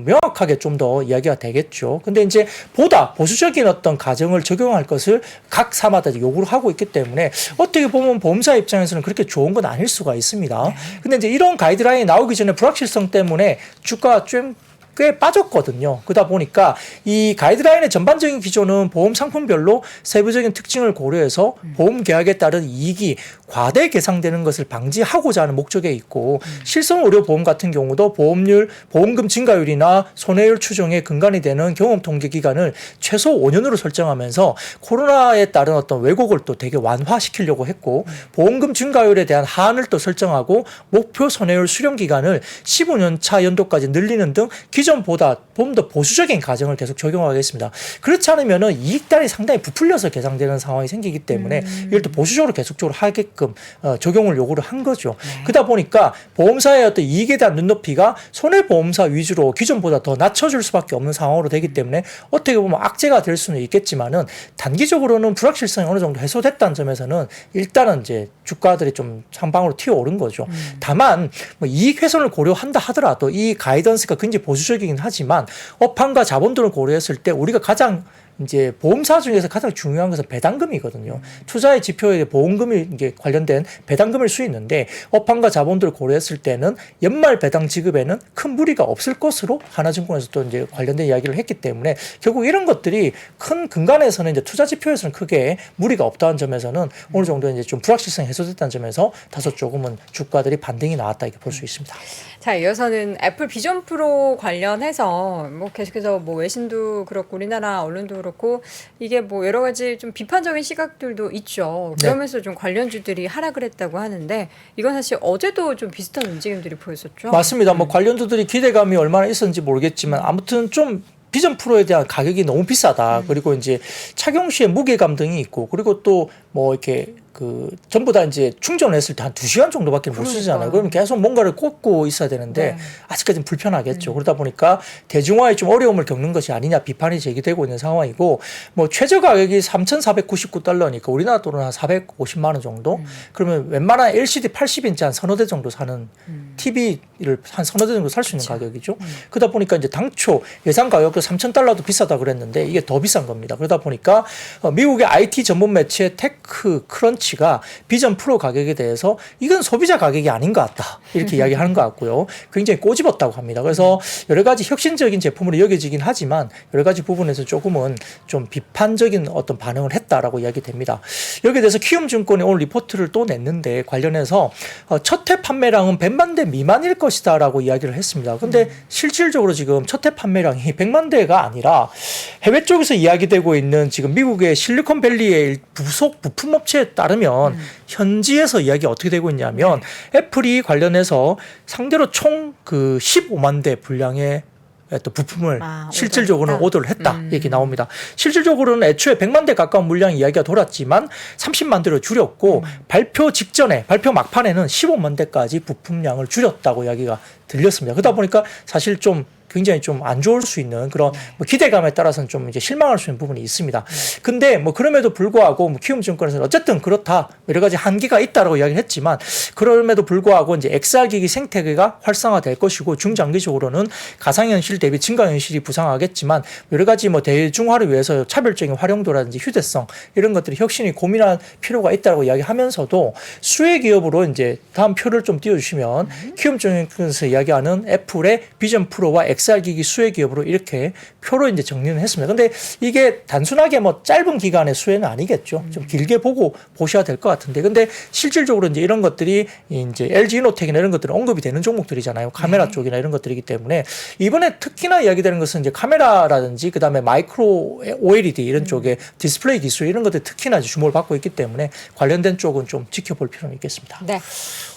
명확하게 좀 더 이야기가 되겠죠. 근데 이제 보다 보수적인 어떤 가정을 적용할 것을 각 사마다 요구를 하고 있기 때문에 어떻게 보면 보험사 입장에서는 그렇게 좋은 건 아닐 수가 있습니다. 근데 이제 이런 가이드라인이 나오기 전에 불확실성 때문에 주가가 좀 꽤 빠졌거든요. 그러다 보니까 이 가이드라인의 전반적인 기조는 보험 상품별로 세부적인 특징을 고려해서 보험 계약에 따른 이익이 과대 계상되는 것을 방지하고자 하는 목적에 있고 실손 의료 보험 같은 경우도 보험률, 보험금 증가율이나 손해율 추정의 근간이 되는 경험 통계 기간을 최소 5년으로 설정하면서 코로나에 따른 어떤 왜곡을 또 되게 완화시키려고 했고 보험금 증가율에 대한 하한을 또 설정하고 목표 손해율 수령 기간을 15년 차 연도까지 늘리는 등 기존보다 좀 더 보수적인 가정을 계속 적용하겠습니다. 그렇지 않으면은 이익단이 상당히 부풀려서 계상되는 상황이 생기기 때문에 이걸 또 보수적으로 계속적으로 하게끔 적용을 요구를 한 거죠. 그러다 보니까 보험사의 어떤 이익에 대한 눈높이가 손해보험사 위주로 기존보다 더 낮춰줄 수밖에 없는 상황으로 되기 때문에 어떻게 보면 악재가 될 수는 있겠지만은 단기적으로는 불확실성이 어느 정도 해소됐다는 점에서는 일단은 이제 주가들이 좀 상방으로 튀어오른 거죠. 다만 뭐 이익 훼손을 고려한다 하더라도 이 가이던스가 굉장히 보수적이긴 하지만 업황과 자본들을 고려했을 때 우리가 가장 이제 보험사 중에서 가장 중요한 것은 배당금이거든요. 투자의 지표에 보험금이 이게 관련된 배당금일 수 있는데 업황과 자본들을 고려했을 때는 연말 배당 지급에는 큰 무리가 없을 것으로 하나증권에서 또 이제 관련된 이야기를 했기 때문에 결국 이런 것들이 큰 근간에서는 이제 투자 지표에서는 크게 무리가 없다는 점에서는 어느 정도 이제 좀 불확실성이 해소됐다는 점에서 다소 조금은 주가들이 반등이 나왔다 이렇게 볼 수 있습니다. 자, 이어서는 애플 비전 프로 관련해서 뭐 계속해서 뭐 외신도 그렇고 우리나라 언론도 그렇고 이게 뭐 여러 가지 좀 비판적인 시각들도 있죠. 그러면서 좀 관련주들이 하락을 했다고 하는데 이건 사실 어제도 좀 비슷한 움직임들이 보였었죠. 맞습니다. 뭐 관련주들이 기대감이 얼마나 있었는지 모르겠지만 아무튼 좀 비전 프로에 대한 가격이 너무 비싸다. 그리고 이제 착용 시에 무게감 등이 있고 그리고 또 뭐 이렇게 그 전부 다 이제 충전을 했을 때 한 2시간 정도밖에 못 쓰잖아요. 그러면 계속 뭔가를 꽂고 있어야 되는데 아직까지는 불편하겠죠. 그러다 보니까 대중화에 좀 어려움을 겪는 것이 아니냐 비판이 제기되고 있는 상황이고 뭐 최저 가격이 $3,499니까 우리나라 돈은 한 450만 원 정도. 그러면 웬만한 LCD 80인치 한 서너 대 정도 사는 TV를 한 서너 대 정도 살 수 있는 가격이죠. 그러다 보니까 이제 당초 예상 가격도 $3,000도 비싸다 그랬는데 이게 더 비싼 겁니다. 그러다 보니까 미국의 IT 전문 매체 테크 크런치가 비전 프로 가격에 대해서 이건 소비자 가격이 아닌 것 같다. 이렇게 이야기하는 것 같고요. 굉장히 꼬집었다고 합니다. 그래서 여러 가지 혁신적인 제품으로 여겨지긴 하지만 여러 가지 부분에서 조금은 좀 비판적인 어떤 반응을 했다라고 이야기됩니다. 여기에 대해서 키움증권이 오늘 리포트를 또 냈는데 관련해서 첫해 판매량은 100만 대 미만일 것이다라고 이야기를 했습니다. 근데 실질적으로 지금 첫해 판매량이 100만 대가 아니라 해외 쪽에서 이야기되고 있는 지금 미국의 실리콘밸리의 부속 부품업체에 따르면 현지에서 이야기 어떻게 되고 있냐면 애플이 관련해서 상대로 총 그 15만 대 분량의 또 부품을 실질적으로는 오더를 했다 얘기 나옵니다. 실질적으로는 애초에 100만 대 가까운 물량 이야기가 돌았지만 30만 대로 줄였고 발표 직전에 발표 막판에는 15만 대까지 부품량을 줄였다고 이야기가 들렸습니다. 그러다 보니까 사실 좀 굉장히 좀 안 좋을 수 있는 그런 뭐 기대감에 따라서는 좀 이제 실망할 수 있는 부분이 있습니다. 근데 뭐 그럼에도 불구하고 뭐 키움증권에서는 어쨌든 그렇다 여러 가지 한계가 있다라고 이야기를 했지만 그럼에도 불구하고 이제 XR 기기 생태계가 활성화될 것이고 중장기적으로는 가상현실 대비 증강현실이 부상하겠지만 여러 가지 뭐 대중화를 위해서 차별적인 활용도라든지 휴대성 이런 것들이 혁신이 고민할 필요가 있다고 이야기하면서도 수혜 기업으로 이제 다음 표를 좀 띄워주시면 키움증권에서 이야기하는 애플의 비전 프로와 XR 기기 수혜 기업으로 이렇게 표로 이제 정리를 했습니다. 근데 이게 단순하게 뭐 짧은 기간의 수혜는 아니겠죠. 좀 길게 보고 보셔야 될 것 같은데. 근데 실질적으로 이제 이런 것들이 이제 LG 이노텍이나 이런 것들은 언급이 되는 종목들이잖아요. 카메라 쪽이나 이런 것들이기 때문에 이번에 특히나 이야기되는 것은 이제 카메라라든지 그다음에 마이크로 OLED 이런 쪽에 디스플레이 기술 이런 것들 특히나 이제 주목을 받고 있기 때문에 관련된 쪽은 좀 지켜볼 필요는 있겠습니다. 네.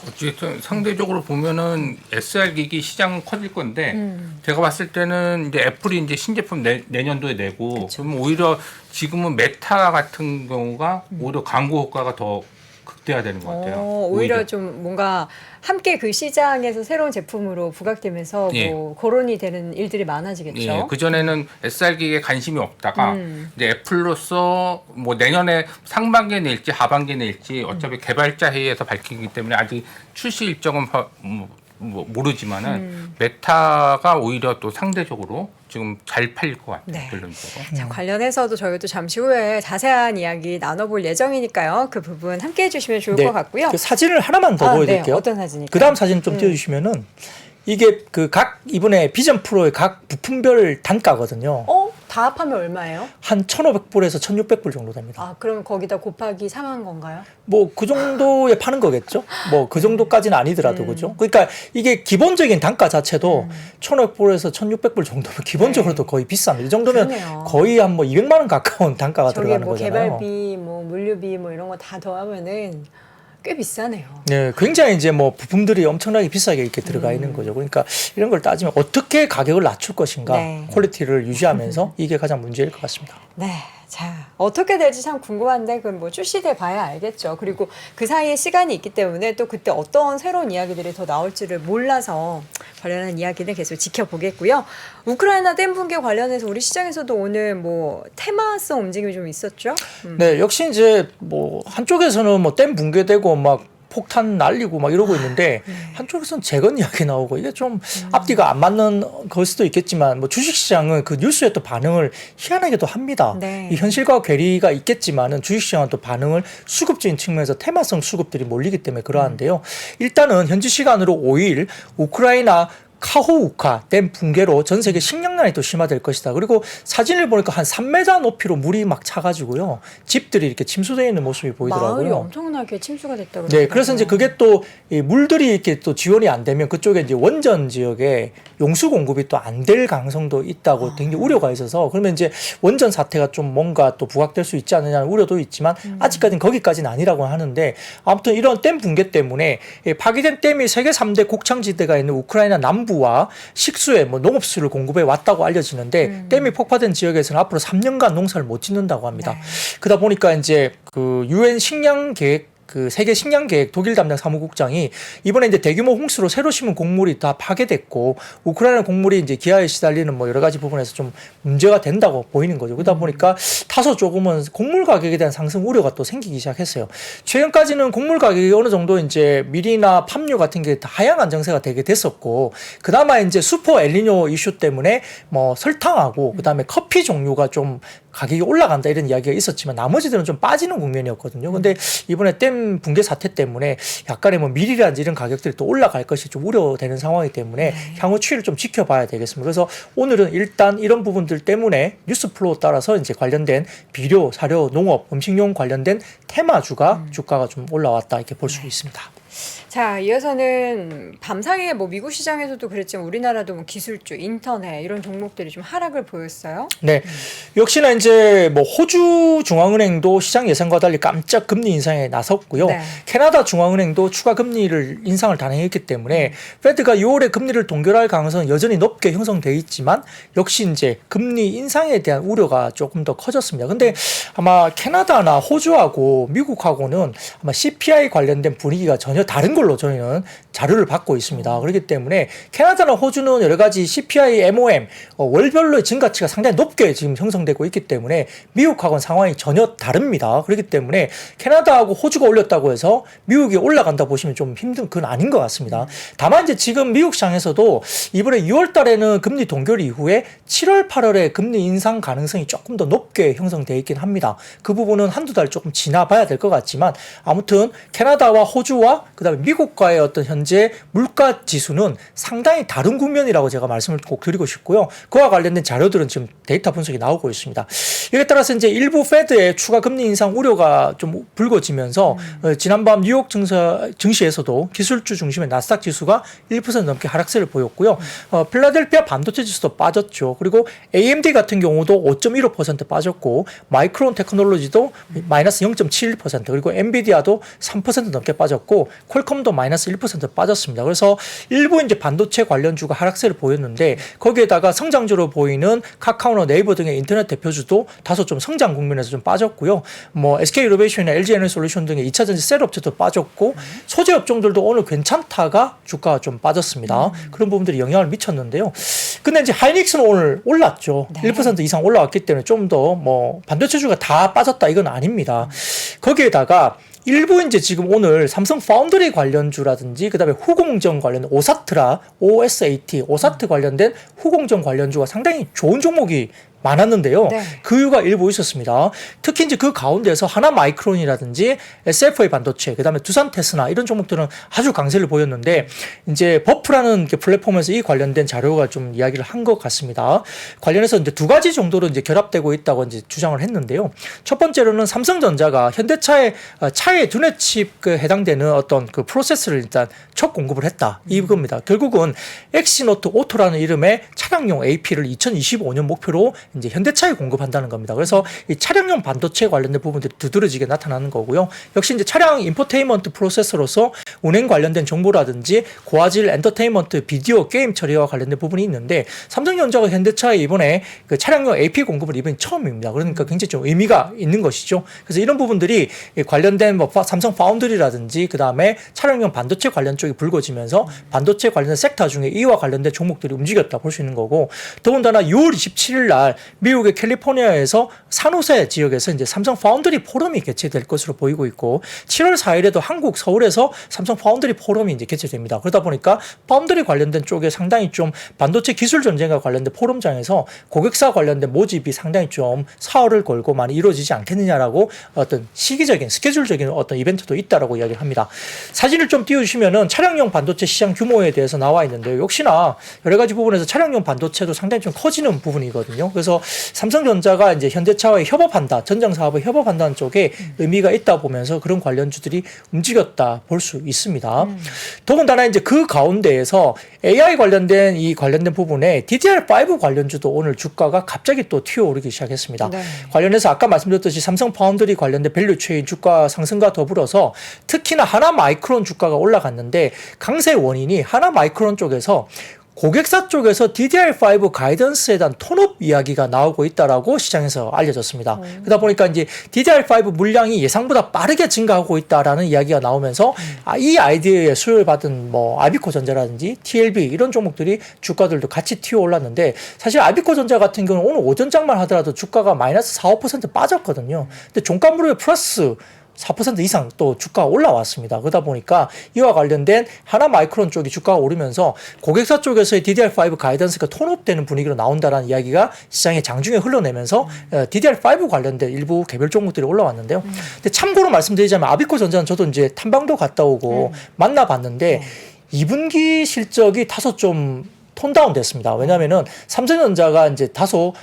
어쨌든 상대적으로 보면은 SR 기기 시장은 커질 건데 제가 봤을 때는 이제 애플이 이제 신제품 내년도에 내고 그러면 오히려 지금은 메타 같은 경우가 오히려 광고 효과가 더 극대화되는 것 같아요. 오히려 좀 뭔가 함께 그 시장에서 새로운 제품으로 부각되면서 예. 뭐 거론이 되는 일들이 많아지겠죠. 예, 그 전에는 SR 기기에 관심이 없다가 이제 애플로서 뭐 내년에 상반기에 낼지 하반기에 낼지 어차피 개발자 회의에서 밝히기 때문에 아직 출시 일정은 뭐 모르지만은 메타가 오히려 또 상대적으로 지금 잘 팔릴 것 같아요. 네. 결론적으로. 자, 관련해서도 저희도 잠시 후에 자세한 이야기 나눠볼 예정이니까요. 그 부분 함께 해주시면 좋을 것 같고요. 그 사진을 하나만 더 보여드릴게요. 네. 어떤 사진일까요? 그 다음 사진 좀 띄워주시면은 이게 그 각 이번에 비전 프로의 각 부품별 단가거든요. 다 합하면 얼마예요? 한 1,500불에서 1,600불 정도 됩니다. 아, 그럼 거기다 곱하기 3한 건가요? 뭐 그 정도에 파는 거겠죠. 뭐 그 정도까지는 아니더라도 그죠. 그러니까 이게 기본적인 단가 자체도 1,500불에서 1,600불 정도면 기본적으로도 거의 비쌉니다. 이 정도면 그러네요. 거의 한 뭐 200만 원 가까운 단가가 저게 들어가는 뭐 거잖아요. 개발비, 뭐 물류비, 뭐 이런 거 다 더하면은 꽤 비싸네요. 네, 굉장히 이제 뭐 부품들이 엄청나게 비싸게 이렇게 들어가 있는 거죠. 그러니까 이런 걸 따지면 어떻게 가격을 낮출 것인가, 네. 퀄리티를 유지하면서 이게 가장 문제일 것 같습니다. 네. 자, 어떻게 될지 참 궁금한데, 그건 뭐 출시돼 봐야 알겠죠. 그리고 그 사이에 시간이 있기 때문에 또 그때 어떤 새로운 이야기들이 더 나올지를 몰라서 관련한 이야기는 계속 지켜보겠고요. 우크라이나 댐 붕괴 관련해서 우리 시장에서도 오늘 뭐 테마성 움직임이 좀 있었죠? 네, 역시 이제 뭐 한쪽에서는 뭐 댐 붕괴되고 막 폭탄 날리고 막 이러고 있는데 한쪽에서는 재건 이야기 나오고 이게 좀 앞뒤가 안 맞는 걸 수도 있겠지만 뭐 주식시장은 그 뉴스에 또 반응을 희한하게도 합니다. 네. 이 현실과 괴리가 있겠지만은 주식시장은 또 반응을 수급적인 측면에서 테마성 수급들이 몰리기 때문에 그러한데요. 일단은 현지 시간으로 5일 우크라이나 카호우카 댐 붕괴로 전 세계 식량난이 또 심화될 것이다. 그리고 사진을 보니까 한 3m 높이로 물이 막 차가지고요. 집들이 이렇게 침수되어 있는 모습이 보이더라고요. 마을이 엄청나게 침수가 됐다고. 네, 그래서 이제 그게 또 이 물들이 이렇게 또 지원이 안 되면 그쪽에 이제 원전 지역에 용수 공급이 또 안 될 가능성도 있다고 굉장히 우려가 있어서 그러면 이제 원전 사태가 좀 뭔가 또 부각될 수 있지 않느냐는 우려도 있지만 아직까지는 거기까지는 아니라고 하는데 아무튼 이런 댐 붕괴 때문에 파괴된 댐이 세계 3대 곡창지대가 있는 우크라이나 남부와 식수에 뭐 농업수를 공급해 왔다고 알려지는데 댐이 폭파된 지역에서는 앞으로 3년간 농사를 못 짓는다고 합니다. 네. 그러다 보니까 이제 그 유엔 식량 계획 그 세계 식량 계획 독일 담당 사무국장이 이번에 이제 대규모 홍수로 새로 심은 곡물이 다 파괴됐고 우크라이나 곡물이 이제 기아에 시달리는 뭐 여러 가지 부분에서 좀 문제가 된다고 보이는 거죠. 그러다 보니까 다소 조금은 곡물 가격에 대한 상승 우려가 또 생기기 시작했어요. 최근까지는 곡물 가격이 어느 정도 이제 밀이나 팜유 같은 게 다 하향 안정세가 되게 됐었고 그나마 이제 슈퍼 엘니뇨 이슈 때문에 뭐 설탕하고 그다음에 커피 종류가 좀 가격이 올라간다 이런 이야기가 있었지만 나머지들은 좀 빠지는 국면이었거든요. 근데 이번에 댐 붕괴 사태 때문에 약간의 뭐 밀이라든지 이런 가격들이 또 올라갈 것이 좀 우려되는 상황이기 때문에 향후 추이를 좀 지켜봐야 되겠습니다. 그래서 오늘은 일단 이런 부분들 때문에 뉴스 플로우 따라서 이제 관련된 비료, 사료, 농업, 음식용 관련된 테마주가 주가가 좀 올라왔다 이렇게 볼 수 있습니다. 자, 이어서는 밤사이에 뭐 미국 시장에서도 그랬지만 우리나라도 뭐 기술주, 인터넷 이런 종목들이 좀 하락을 보였어요. 네, 역시나 이제 뭐 호주 중앙은행도 시장 예상과 달리 깜짝 금리 인상에 나섰고요. 네. 캐나다 중앙은행도 추가 금리를 인상을 단행했기 때문에 페드가 6월에 금리를 동결할 가능성은 여전히 높게 형성돼 있지만 역시 이제 금리 인상에 대한 우려가 조금 더 커졌습니다. 근데 아마 캐나다나 호주하고 미국하고는 아마 CPI 관련된 분위기가 전혀 다른 걸로 저희는 자료를 받고 있습니다. 그렇기 때문에 캐나다나 호주는 여러 가지 CPI, MOM 월별로의 증가치가 상당히 높게 지금 형성되고 있기 때문에 미국하고는 상황이 전혀 다릅니다. 그렇기 때문에 캐나다하고 호주가 올렸다고 해서 미국이 올라간다 보시면 좀 힘든 그건 아닌 것 같습니다. 다만 이제 지금 미국 시장에서도 이번에 6월 달에는 금리 동결 이후에 7월, 8월에 금리 인상 가능성이 조금 더 높게 형성되어 있긴 합니다. 그 부분은 한두 달 조금 지나봐야 될 것 같지만 아무튼 캐나다와 호주와 그다음에 미국과의 어떤 현재 물가 지수는 상당히 다른 국면이라고 제가 말씀을 꼭 드리고 싶고요. 그와 관련된 자료들은 지금 데이터 분석이 나오고 있습니다. 이에 따라서 이제 일부 페드의 추가 금리 인상 우려가 좀 불거지면서 지난밤 뉴욕 증시에서도 기술주 중심의 나스닥 지수가 1% 넘게 하락세를 보였고요. 필라델피아 반도체 지수도 빠졌죠. 그리고 AMD 같은 경우도 5.15% 빠졌고 마이크론 테크놀로지도 마이너스 0.71% 그리고 엔비디아도 3% 넘게 빠졌고 퀄컴도 마이너스 1% 빠졌습니다. 그래서 일부 이제 반도체 관련주가 하락세를 보였는데 거기에다가 성장주로 보이는 카카오나 네이버 등의 인터넷 대표주도 다소 좀 성장 국면에서 좀 빠졌고요. 뭐 SK이노베이션이나 LG에너지솔루션 등의 2차전지 셀 업체도 빠졌고 소재 업종들도 오늘 괜찮다가 주가가 좀 빠졌습니다. 그런 부분들이 영향을 미쳤는데요. 근데 이제 하이닉스는 오늘 올랐죠. 네. 1% 이상 올라왔기 때문에 좀 더 뭐 반도체주가 다 빠졌다 이건 아닙니다. 거기에다가 일부 이제 지금 오늘 삼성 파운드리 관련주라든지 그다음에 후공정 관련 오사트라 OSAT 오사트 관련된 후공정 관련주가 상당히 좋은 종목이 많았는데요. 네. 그 이유가 일부 있었습니다. 특히 이제 그 가운데서 하나마이크론이라든지 SFA 반도체, 그다음에 두산 테스나 이런 종목들은 아주 강세를 보였는데 이제 버프라는 플랫폼에서 이 관련된 자료가 좀 이야기를 한 것 같습니다. 관련해서 이제 두 가지 정도로 이제 결합되고 있다고 이제 주장을 했는데요. 첫 번째로는 삼성전자가 현대차의 차의 두뇌 칩 해당되는 어떤 그 프로세스를 일단 첫 공급을 했다. 이겁니다. 결국은 엑시노트 오토라는 이름의 차량용 AP를 2025년 목표로 이제 현대차에 공급한다는 겁니다. 그래서 이 차량용 반도체 관련된 부분들이 두드러지게 나타나는 거고요. 역시 이제 차량 인포테인먼트 프로세서로서 운행 관련된 정보라든지 고화질 엔터테인먼트 비디오 게임 처리와 관련된 부분이 있는데 삼성전자가 현대차에 이번에 그 차량용 AP 공급을 이번이 처음입니다. 그러니까 굉장히 좀 의미가 있는 것이죠. 그래서 이런 부분들이 관련된 뭐 삼성 파운드리라든지 그 다음에 차량용 반도체 관련 쪽이 불거지면서 반도체 관련된 섹터 중에 이와 관련된 종목들이 움직였다 볼 수 있는 거고 더군다나 6월 27일 날 미국의 캘리포니아에서 산호세 지역에서 이제 삼성 파운드리 포럼이 개최될 것으로 보이고 있고 7월 4일에도 한국 서울에서 삼성 파운드리 포럼이 이제 개최됩니다. 그러다 보니까 파운드리 관련된 쪽에 상당히 좀 반도체 기술 전쟁과 관련된 포럼장에서 고객사 관련된 모집이 상당히 좀 사활을 걸고 많이 이루어지지 않겠느냐라고 어떤 시기적인 스케줄적인 어떤 이벤트도 있다라고 이야기를 합니다. 사진을 좀 띄워주시면은 차량용 반도체 시장 규모에 대해서 나와 있는데요. 역시나 여러 가지 부분에서 차량용 반도체도 상당히 좀 커지는 부분이거든요. 그래서 삼성전자가 이제 현대차와의 협업한다, 전장 사업에 협업한다는 쪽에 의미가 있다 보면서 그런 관련주들이 움직였다 볼 수 있습니다. 더군다나 이제 그 가운데에서 AI 관련된 이 관련된 부분에 DDR5 관련주도 오늘 주가가 갑자기 또 튀어오르기 시작했습니다. 네. 관련해서 아까 말씀드렸듯이 삼성 파운드리 관련된 밸류체인 주가 상승과 더불어서 특히나 하나마이크론 주가가 올라갔는데 강세 원인이 하나마이크론 쪽에서 고객사 쪽에서 DDR5 가이던스에 대한 톤업 이야기가 나오고 있다라고 시장에서 알려졌습니다. 그러다 보니까 이제 DDR5 물량이 예상보다 빠르게 증가하고 있다라는 이야기가 나오면서 이 아이디어에 수요를 받은 뭐 아비코 전자라든지 TLB 이런 종목들이 주가들도 같이 튀어 올랐는데 사실 아비코 전자 같은 경우는 오늘 오전장만 하더라도 주가가 마이너스 4, 5% 빠졌거든요. 근데 종가 무렵에 플러스 4% 이상 또 주가가 올라왔습니다. 그러다 보니까 이와 관련된 하나마이크론 쪽이 주가가 오르면서 고객사 쪽에서의 DDR5 가이던스가 톤업되는 분위기로 나온다라는 이야기가 시장에 장중에 흘러내면서 DDR5 관련된 일부 개별 종목들이 올라왔는데요. 근데 참고로 말씀드리자면 아비코 전자는 저도 이제 탐방도 갔다 오고 만나봤는데 2분기 실적이 다소 좀 톤다운 됐습니다. 왜냐하면은 삼성전자가 이제 다소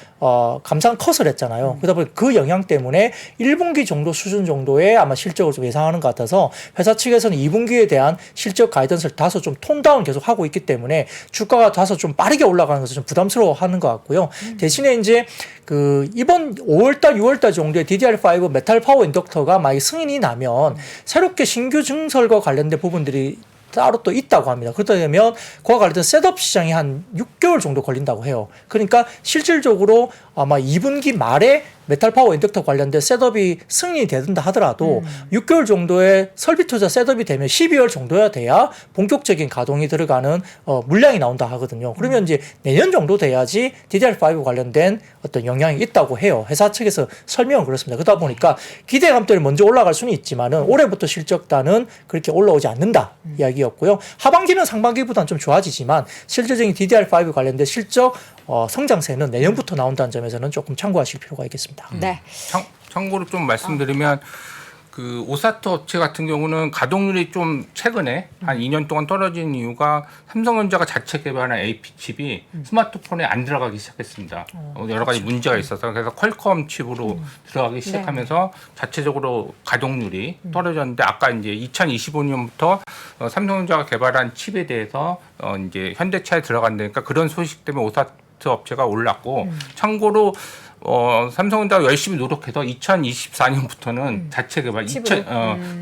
감산 컷을 했잖아요. 그러다 보니 그 영향 때문에 1분기 정도 수준 정도의 아마 실적을 좀 예상하는 것 같아서 회사 측에서는 2분기에 대한 실적 가이던스를 다소 좀 톤다운 계속 하고 있기 때문에 주가가 다소 좀 빠르게 올라가는 것을 좀 부담스러워하는 것 같고요. 대신에 이제 그 이번 5월달, 6월달 정도에 DDR5 메탈 파워 인덕터가 만약 승인이 나면 새롭게 신규 증설과 관련된 부분들이 따로 또 있다고 합니다. 그렇다면 그와 관련된 셋업 시장이 한 6개월 정도 걸린다고 해요. 그러니까 실질적으로 아마 2분기 말에 메탈 파워 인덕터 관련된 셋업이 승인이 된다 하더라도 6개월 정도의 설비 투자 셋업이 되면 12월 정도야 돼야 본격적인 가동이 들어가는 물량이 나온다 하거든요. 그러면 이제 내년 정도 돼야지 DDR5 관련된 어떤 영향이 있다고 해요. 회사 측에서 설명은 그렇습니다. 그러다 보니까 기대감 때문에 먼저 올라갈 수는 있지만은 올해부터 실적단은 그렇게 올라오지 않는다 이야기였고요. 하반기는 상반기보다는 좀 좋아지지만 실질적인 DDR5 관련된 실적 성장세는 내년부터 나온다는 점에서는 조금 참고하실 필요가 있겠습니다. 네. 참고로 좀 말씀드리면 그 오사트 업체 같은 경우는 가동률이 좀 최근에 한 2년 동안 떨어진 이유가 삼성전자가 자체 개발한 AP 칩이 스마트폰에 안 들어가기 시작했습니다. 여러 가지 문제가 있어서 그래서 퀄컴 칩으로 들어가기 시작하면서 자체적으로 가동률이 떨어졌는데 아까 이제 2025년부터 삼성전자가 개발한 칩에 대해서 이제 현대차에 들어간다니까 그런 소식 때문에 오사트 업체가 올랐고 참고로 삼성전자가 열심히 노력해서 2024년부터는 자체 개발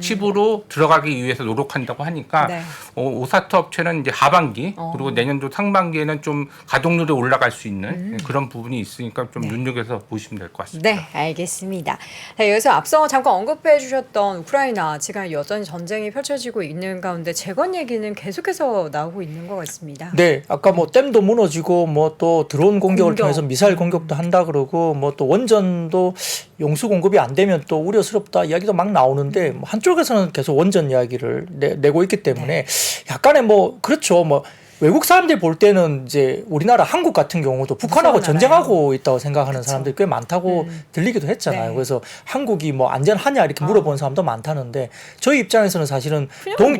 칩으로 들어가기 위해서 노력한다고 하니까 네. 오사트 업체는 이제 하반기 그리고 내년도 상반기에는 좀 가동률이 올라갈 수 있는 그런 부분이 있으니까 좀 눈여겨서 보시면 될 것 같습니다. 네, 알겠습니다. 네, 여기서 앞서 잠깐 언급해 주셨던 우크라이나 지금 여전히 전쟁이 펼쳐지고 있는 가운데 재건 얘기는 계속해서 나오고 있는 것 같습니다. 네, 아까 뭐 댐도 무너지고 뭐 또 드론 공격을 통해서 미사일 공격도 한다 그러고 뭐 또 원전도 용수 공급이 안 되면 또 우려스럽다 이야기도 막 나오는데 뭐 한쪽에서는 계속 원전 이야기를 내고 있기 때문에 약간의 뭐 그렇죠 뭐. 외국 사람들이 볼 때는 이제 우리나라 한국 같은 경우도 북한하고 전쟁하고 있다고 생각하는 그렇죠. 사람들이 꽤 많다고 들리기도 했잖아요. 네. 그래서 한국이 뭐 안전하냐 이렇게 물어보는 사람도 많다는데 저희 입장에서는 사실은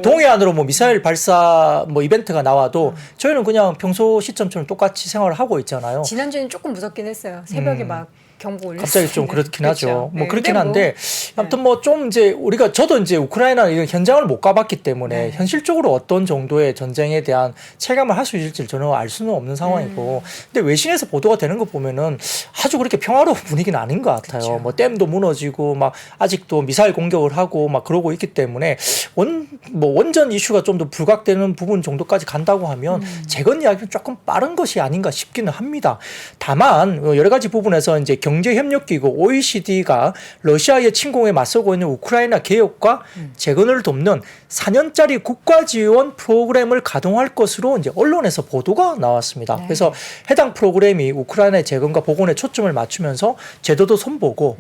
동해안으로 뭐 미사일 발사 뭐 이벤트가 나와도 저희는 그냥 평소 시점처럼 똑같이 생활을 하고 있잖아요. 지난주에는 조금 무섭긴 했어요. 새벽에 막 경보 올렸어요. 갑자기 좀 그렇긴 그렇죠. 하죠. 네. 뭐 그렇긴 한데 아무튼 뭐 좀 이제 우리가 저도 이제 우크라이나 이런 현장을 못 가봤기 때문에 현실적으로 어떤 정도의 전쟁에 대한 체감을 할 수 있을지 저는 알 수는 없는 상황이고 근데 외신에서 보도가 되는 거 보면은 아주 그렇게 평화로운 분위기는 아닌 것 같아요. 그렇죠. 뭐 댐도 무너지고 막 아직도 미사일 공격을 하고 막 그러고 있기 때문에 원전 이슈가 좀 더 불각되는 부분 정도까지 간다고 하면 재건 이야기는 조금 빠른 것이 아닌가 싶기는 합니다. 다만 여러 가지 부분에서 이제 경제협력기구 OECD가 러시아의 침공에 맞서고 있는 우크라이나 개혁과 재건을 돕는 4년짜리 국가 지원 프로그램을 가동할 것으로 이제 언론에서 보도가 나왔습니다. 네. 그래서 해당 프로그램이 우크라이나의 재건과 복원에 초점을 맞추면서 제도도 손보고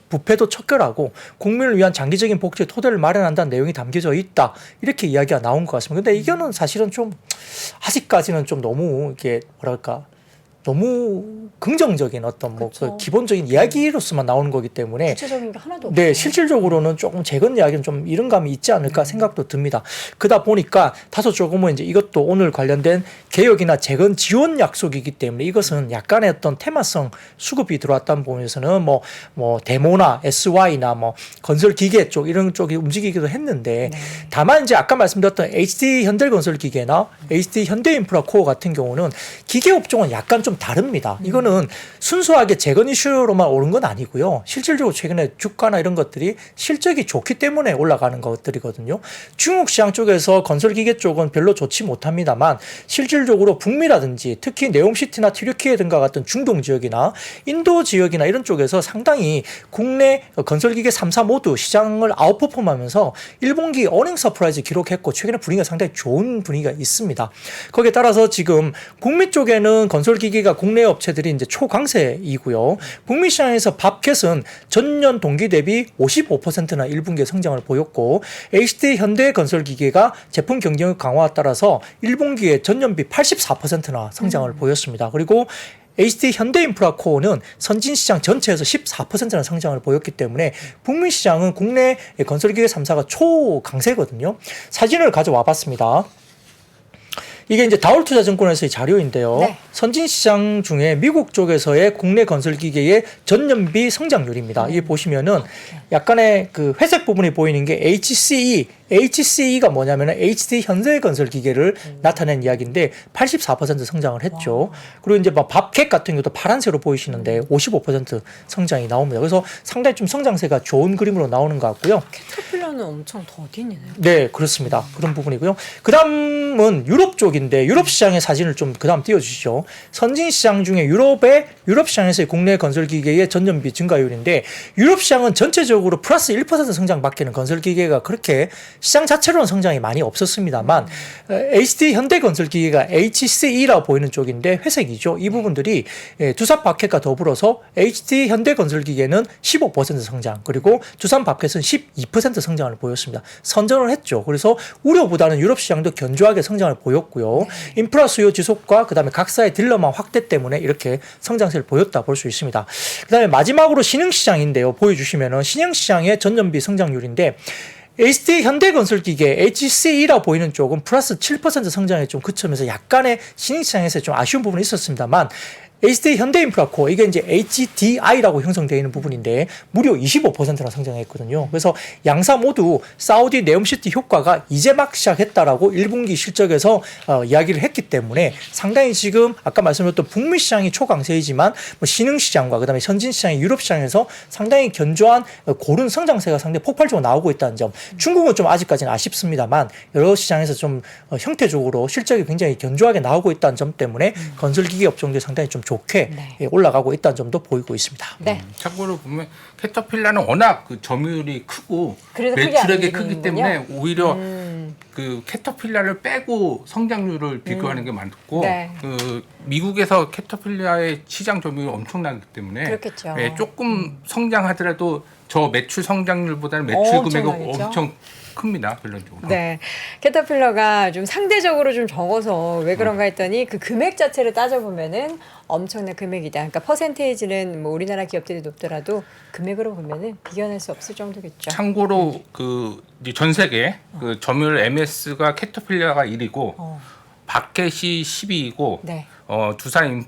부패도 척결하고 국민을 위한 장기적인 복지의 토대를 마련한다는 내용이 담겨져 있다. 이렇게 이야기가 나온 것 같습니다. 근데 이거는 사실은 좀 아직까지는 좀 너무 이게 뭐랄까 너무 긍정적인 어떤 뭐 그 기본적인 이야기로서만 나오는 거기 때문에 구체적인 게 하나도 없어요. 네, 실질적으로는 조금 재건 이야기는 좀 이런 감이 있지 않을까 생각도 듭니다. 그러다 보니까 다소 조금은 이제 이것도 오늘 관련된 개혁이나 재건 지원 약속이기 때문에 이것은 약간의 어떤 테마성 수급이 들어왔다는 부분에서는 뭐 데모나 SY나 뭐 건설 기계 쪽 이런 쪽이 움직이기도 했는데 다만 이제 아까 말씀드렸던 HD 현대건설기계나 HD 현대인프라코어 같은 경우는 기계 업종은 약간 좀 다릅니다. 이거는 순수하게 재건 이슈로만 오른 건 아니고요. 실질적으로 최근에 주가나 이런 것들이 실적이 좋기 때문에 올라가는 것들이거든요. 중국 시장 쪽에서 건설기계 쪽은 별로 좋지 못합니다만 실질적으로 북미라든지 특히 네옴시티나 튀르키예 등과 같은 중동 지역이나 인도 지역이나 이런 쪽에서 상당히 국내 건설기계 3사 모두 시장을 아웃퍼폼하면서 1분기 어닝 서프라이즈 기록했고 최근에 분위기가 상당히 좋은 분위기가 있습니다. 거기에 따라서 지금 북미 쪽에는 건설기계 건설기계가 국내 업체들이 이제 초강세이고요. 북미 시장에서 밥캣은 전년 동기 대비 55%나 1분기에 성장을 보였고 HD 현대건설기계가 제품 경쟁력 강화에 따라서 1분기에 전년비 84%나 성장을 보였습니다. 그리고 HD 현대인프라코어는 선진시장 전체에서 14%나 성장을 보였기 때문에 북미 시장은 국내 건설기계 3사가 초강세거든요. 사진을 가져와 봤습니다. 이게 이제 다올투자증권에서의 자료인데요. 네. 선진시장 중에 미국 쪽에서의 국내 건설기계의 전년비 성장률입니다. 이게 보시면은 약간의 그 회색 부분이 보이는 게 HCE가 뭐냐면 HD 현대건설기계를 나타낸 이야기인데 84% 성장을 했죠. 그리고 이제 막 밥캣 같은 경우도 파란색으로 보이시는데 55% 성장이 나옵니다. 그래서 상당히 좀 성장세가 좋은 그림으로 나오는 것 같고요. 캐터필러는 엄청 더디네요. 네, 그렇습니다. 그런 부분이고요. 그 다음은 유럽 쪽인데 유럽 시장의 사진을 좀 그 다음 띄워주시죠. 선진 시장 중에 유럽 시장에서의 국내 건설기계의 전년비 증가율인데 유럽 시장은 전체적으로 플러스 1% 성장밖에는 건설기계가 그렇게 시장 자체로는 성장이 많이 없었습니다만 HD 현대건설기계가 HCE라고 보이는 쪽인데 회색이죠. 이 부분들이 두산 밥캣과 더불어서 HD 현대건설기계는 15% 성장 그리고 두산 밥캣은 12% 성장을 보였습니다. 선전을 했죠. 그래서 우려보다는 유럽 시장도 견조하게 성장을 보였고요. 인프라 수요 지속과 그다음에 각사의 딜러망 확대 때문에 이렇게 성장세를 보였다 볼 수 있습니다. 그다음에 마지막으로 신흥시장인데요. 보여주시면은 신흥시장의 전년비 성장률인데 HD 현대건설기계 HCE라 보이는 쪽은 플러스 7% 성장에 좀 그치면서 약간의 신흥시장에서 좀 아쉬운 부분이 있었습니다만 HD 현대인프라코어 이게 이제 HDI라고 형성되어 있는 부분인데 무려 25%나 성장했거든요. 그래서 양사 모두 사우디 네옴시티 효과가 이제 막 시작했다라고 1분기 실적에서 이야기를 했기 때문에 상당히 지금 아까 말씀드렸던 북미 시장이 초강세이지만 뭐 신흥시장과 그다음에 선진시장의 유럽 시장에서 상당히 견조한 고른 성장세가 상당히 폭발적으로 나오고 있다는 점. 중국은 좀 아직까지는 아쉽습니다만 여러 시장에서 좀 형태적으로 실적이 굉장히 견조하게 나오고 있다는 점 때문에 건설기계 업종들이 상당히 좀 좋게 올라가고 있다는 점도 보이고 있습니다. 네. 참고로 보면 캐터필라는 워낙 그 점유율이 크고 그래서 매출액이 크기 때문에 오히려 그 캐터필라를 빼고 성장률을 비교하는 게 많고 네. 그 미국에서 캐터필라의 시장 점유율이 엄청나기 때문에 그렇겠죠. 조금 성장하더라도 저 매출 성장률보다는 매출 금액이 엄청나겠죠? 엄청 큽니다. 결론적으로. 네. 캐터필러가 좀 상대적으로 좀 적어서 왜 그런가 했더니 그 금액 자체를 따져보면은 엄청난 금액이다. 그러니까 퍼센테이지는 뭐 우리나라 기업들이 높더라도 금액으로 보면은 비교할 수 없을 정도겠죠. 참고로 그 전 세계 그 점유율 MS가 캐터필라가 1위고 밥캣이 10위이고 네. 두산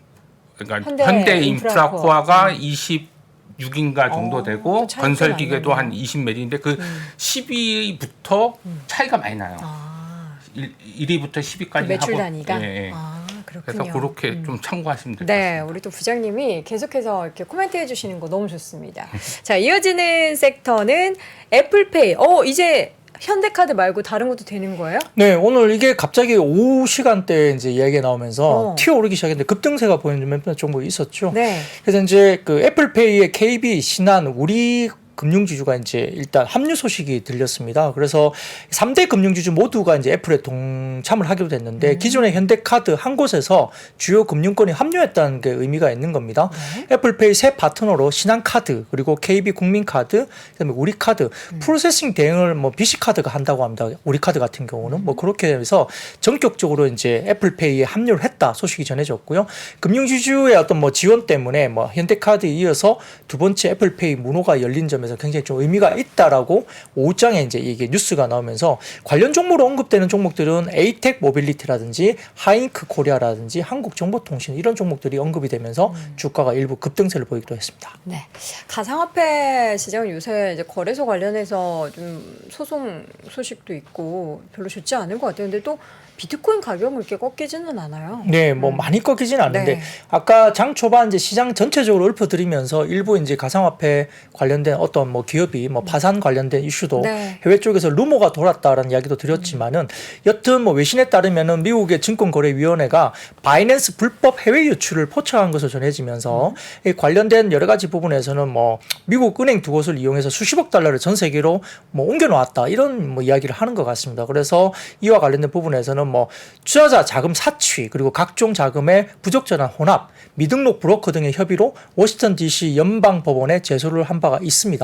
그러니까 현대 현대 인프라코어가 인프라코어가 26인가 정도 되고 차이가 건설기계도 많네요. 한 20몇인데 그 10위부터 차이가 많이 나요. 아, 1위부터 10위까지 매출 하고 단위가? 예, 예. 아, 그렇군요. 그래서 그렇게 좀 참고하시면 될 것 네, 같습니다. 우리 또 부장님이 계속해서 이렇게 코멘트 해주시는 거 너무 좋습니다. 자, 이어지는 섹터는 애플페이. 이제 현대카드 말고 다른 것도 되는 거예요? 네, 오늘 이게 갑자기 오후 시간대에 이제 이야기가 나오면서 튀어오르기 시작했는데 급등세가 보이는 몇몇 종목이 있었죠. 네. 그래서 이제 그 애플페이의 KB, 신한, 우리 금융지주가 이제 일단 합류 소식이 들렸습니다. 그래서 3대 금융지주 모두가 이제 애플에 동참을 하기로 됐는데 기존의 현대카드 한 곳에서 주요 금융권이 합류했다는 게 의미가 있는 겁니다. 애플페이 새 파트너로 신한카드 그리고 KB 국민카드 그다음에 우리카드 프로세싱 대행을 뭐 BC카드가 한다고 합니다. 우리카드 같은 경우는 뭐 그렇게 해서 전격적으로 이제 애플페이에 합류를 했다 소식이 전해졌고요. 금융지주의 어떤 뭐 지원 때문에 뭐 현대카드에 이어서 두 번째 애플페이 문호가 열린 점에서 굉장히 좀 의미가 있다라고 오후장에 이제 이게 뉴스가 나오면서 관련 종목으로 언급되는 종목들은 에이텍 모빌리티라든지 하잉크 코리아라든지 한국정보통신 이런 종목들이 언급이 되면서 주가가 일부 급등세를 보이기도 했습니다. 네. 가상화폐 시장은 요새 이제 거래소 관련해서 좀 소송 소식도 있고 별로 좋지 않은 것 같아요. 근데 또 비트코인 가격은 그렇게 꺾이지는 않아요. 네, 뭐 많이 꺾이지는 않는데 네. 아까 장 초반 이제 시장 전체적으로 읊어드리면서 일부 이제 가상화폐 관련된 어떤 뭐 기업이 뭐 파산 관련된 이슈도 네. 해외 쪽에서 루머가 돌았다라는 이야기도 드렸지만은 여튼 뭐 외신에 따르면은 미국의 증권거래위원회가 바이낸스 불법 해외 유출을 포착한 것으로 전해지면서 이 관련된 여러 가지 부분에서는 뭐 미국 은행 두 곳을 이용해서 수십억 달러를 전 세계로 뭐 옮겨놓았다 이런 뭐 이야기를 하는 것 같습니다. 그래서 이와 관련된 부분에서는 뭐 투자자 자금 사취 그리고 각종 자금의 부적절한 혼합, 미등록 브로커 등의 협의로 워싱턴 DC 연방법원에 제소를 한 바가 있습니다.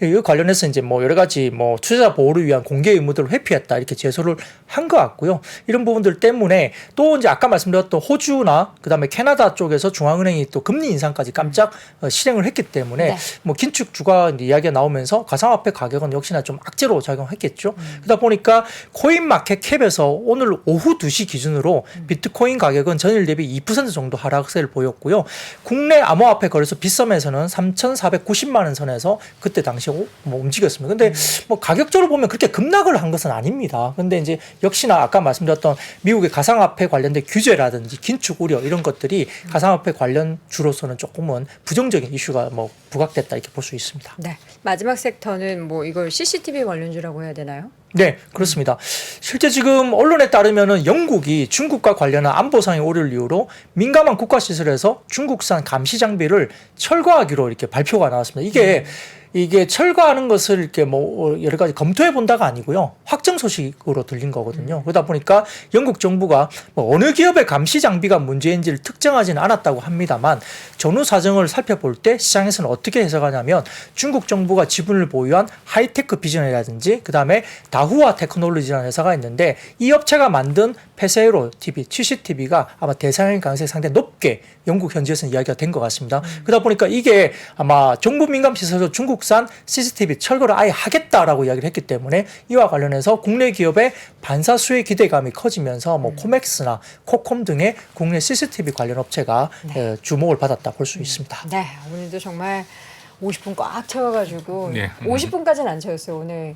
이 관련해서 이제 뭐 여러 가지 뭐 투자자 보호를 위한 공개 의무들을 회피했다 이렇게 제소를 한 것 같고요. 이런 부분들 때문에 또 이제 아까 말씀드렸던 호주나 그다음에 캐나다 쪽에서 중앙은행이 또 금리 인상까지 깜짝 실행을 했기 때문에 네. 뭐 긴축주가 이제 이야기가 나오면서 가상화폐 가격은 역시나 좀 악재로 작용했겠죠. 그러다 보니까 코인마켓캡에서 오늘 오후 2시 기준으로 비트코인 가격은 전일 대비 2% 정도 하락세를 보였고요. 국내 암호화폐 거래소 빗썸에서는 3,490만 원 선에서 그때 당시 뭐 움직였습니다. 근데 뭐 가격적으로 보면 그렇게 급락을 한 것은 아닙니다. 근데 이제 역시나 아까 말씀드렸던 미국의 가상화폐 관련된 규제라든지 긴축 우려 이런 것들이 가상화폐 관련 주로서는 조금은 부정적인 이슈가 뭐 부각됐다 이렇게 볼 수 있습니다. 네. 마지막 섹터는 뭐 이걸 CCTV 관련주라고 해야 되나요? 네, 그렇습니다. 실제 지금 언론에 따르면은 영국이 중국과 관련한 안보상의 오류를 이유로 민감한 국가 시설에서 중국산 감시 장비를 철거하기로 이렇게 발표가 나왔습니다. 이게 철거하는 것을 이렇게 뭐 여러 가지 검토해 본다가 아니고요. 확정 소식으로 들린 거거든요. 그러다 보니까 영국 정부가 뭐 어느 기업의 감시 장비가 문제인지를 특정하지는 않았다고 합니다만 전후 사정을 살펴볼 때 시장에서는 어떻게 해석하냐면 중국 정부가 지분을 보유한 하이테크 비전이라든지 그다음에 다후아 테크놀로지라는 회사가 있는데 이 업체가 만든 페세로 TV, CCTV가 아마 대상일 가능성이 상당히 높게 영국 현지에서는 이야기가 된 것 같습니다. 그러다 보니까 이게 아마 정부 민감 시설에서 중국산 CCTV 철거를 아예 하겠다라고 이야기를 했기 때문에 이와 관련해서 국내 기업의 반사 수혜 기대감이 커지면서 뭐 코맥스나 코콤 등의 국내 CCTV 관련 업체가 주목을 받았다 볼 수 있습니다. 네. 오늘도 정말 50분 꽉 채워가지고 네. 50분까지는 안 채웠어요. 오늘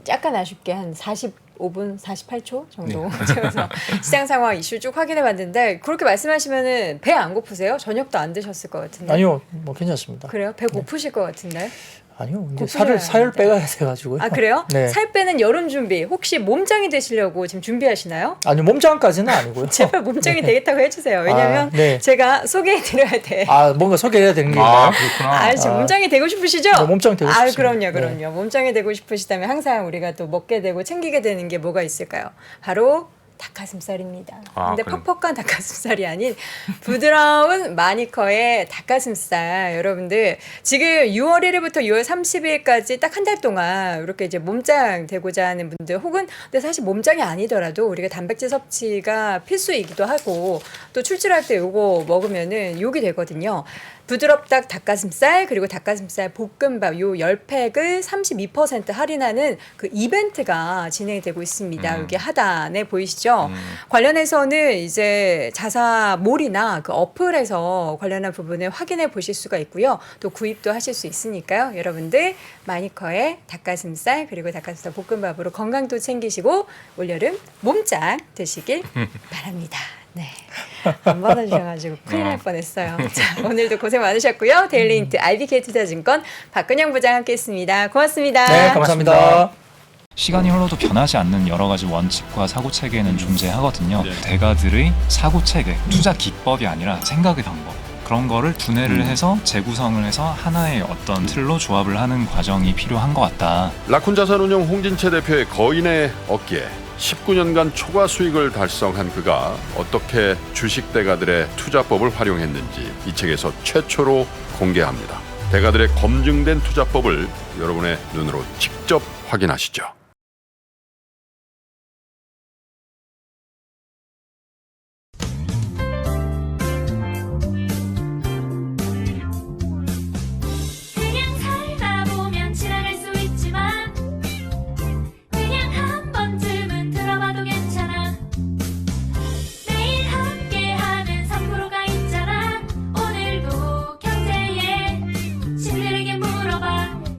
약간 아쉽게 한 45분, 48초 정도 채워서 시장 상황 이슈 쭉 확인해 봤는데 그렇게 말씀하시면은 배 안 고프세요? 저녁도 안 드셨을 것 같은데. 아니요, 뭐 괜찮습니다. 그래요? 배 고프실 것 같은데. 아니요, 이제 고프셔야 살을 합니다. 빼가야 돼가지고요. 아 그래요? 네. 살 빼는 여름 준비 혹시 몸짱이 되시려고 지금 준비하시나요? 아니요, 몸짱까지는 아니고요. 제발 몸짱이 되겠다고 해주세요. 왜냐면 네. 제가 소개해드려야 돼. 아, 뭔가 소개해야 되는 게 있나요? 아, 그렇구나. 지금 몸짱이 되고 싶으시죠? 네, 몸짱 되고 아, 싶습니다. 그럼요. 몸짱이 되고 싶으시다면 항상 우리가 또 먹게 되고 챙기게 되는 게 뭐가 있을까요? 바로 닭가슴살입니다. 아, 근데 그럼. 퍽퍽한 닭가슴살이 아닌 부드러운 마니커의 닭가슴살. 여러분들 지금 6월 1일부터 6월 30일까지 딱 한 달 동안 이렇게 이제 몸짱 되고자 하는 분들 혹은 근데 사실 몸짱이 아니더라도 우리가 단백질 섭취가 필수이기도 하고 또 출출할 때 요거 먹으면은 욕이 되거든요. 부드럽닭 닭가슴살 그리고 닭가슴살 볶음밥 요 10팩을 32% 할인하는 그 이벤트가 진행이 되고 있습니다. 여기 하단에 보이시죠? 관련해서는 이제 자사몰이나 그 어플에서 관련한 부분을 확인해 보실 수가 있고요. 또 구입도 하실 수 있으니까요. 여러분들 마니커의 닭가슴살 그리고 닭가슴살 볶음밥으로 건강도 챙기시고 올여름 몸짱 되시길 바랍니다. 네. 안 받아주셔가지고 큰일 날 뻔했어요. 자, 오늘도 고생 많으셨고요. 데일리인트 IBK 투자증권 박근영 부장 함께했습니다. 고맙습니다. 네, 감사합니다. 시간이 흘러도 변하지 않는 여러 가지 원칙과 사고 체계는 존재하거든요. 대가들의 사고 체계, 투자 기법이 아니라 생각의 방법. 그런 거를 분해를 해서 재구성을 해서 하나의 어떤 틀로 조합을 하는 과정이 필요한 것 같다. 라쿤 자산운용 홍진채 대표의 거인의 어깨에 19년간 초과 수익을 달성한 그가 어떻게 주식 대가들의 투자법을 활용했는지 이 책에서 최초로 공개합니다. 대가들의 검증된 투자법을 여러분의 눈으로 직접 확인하시죠.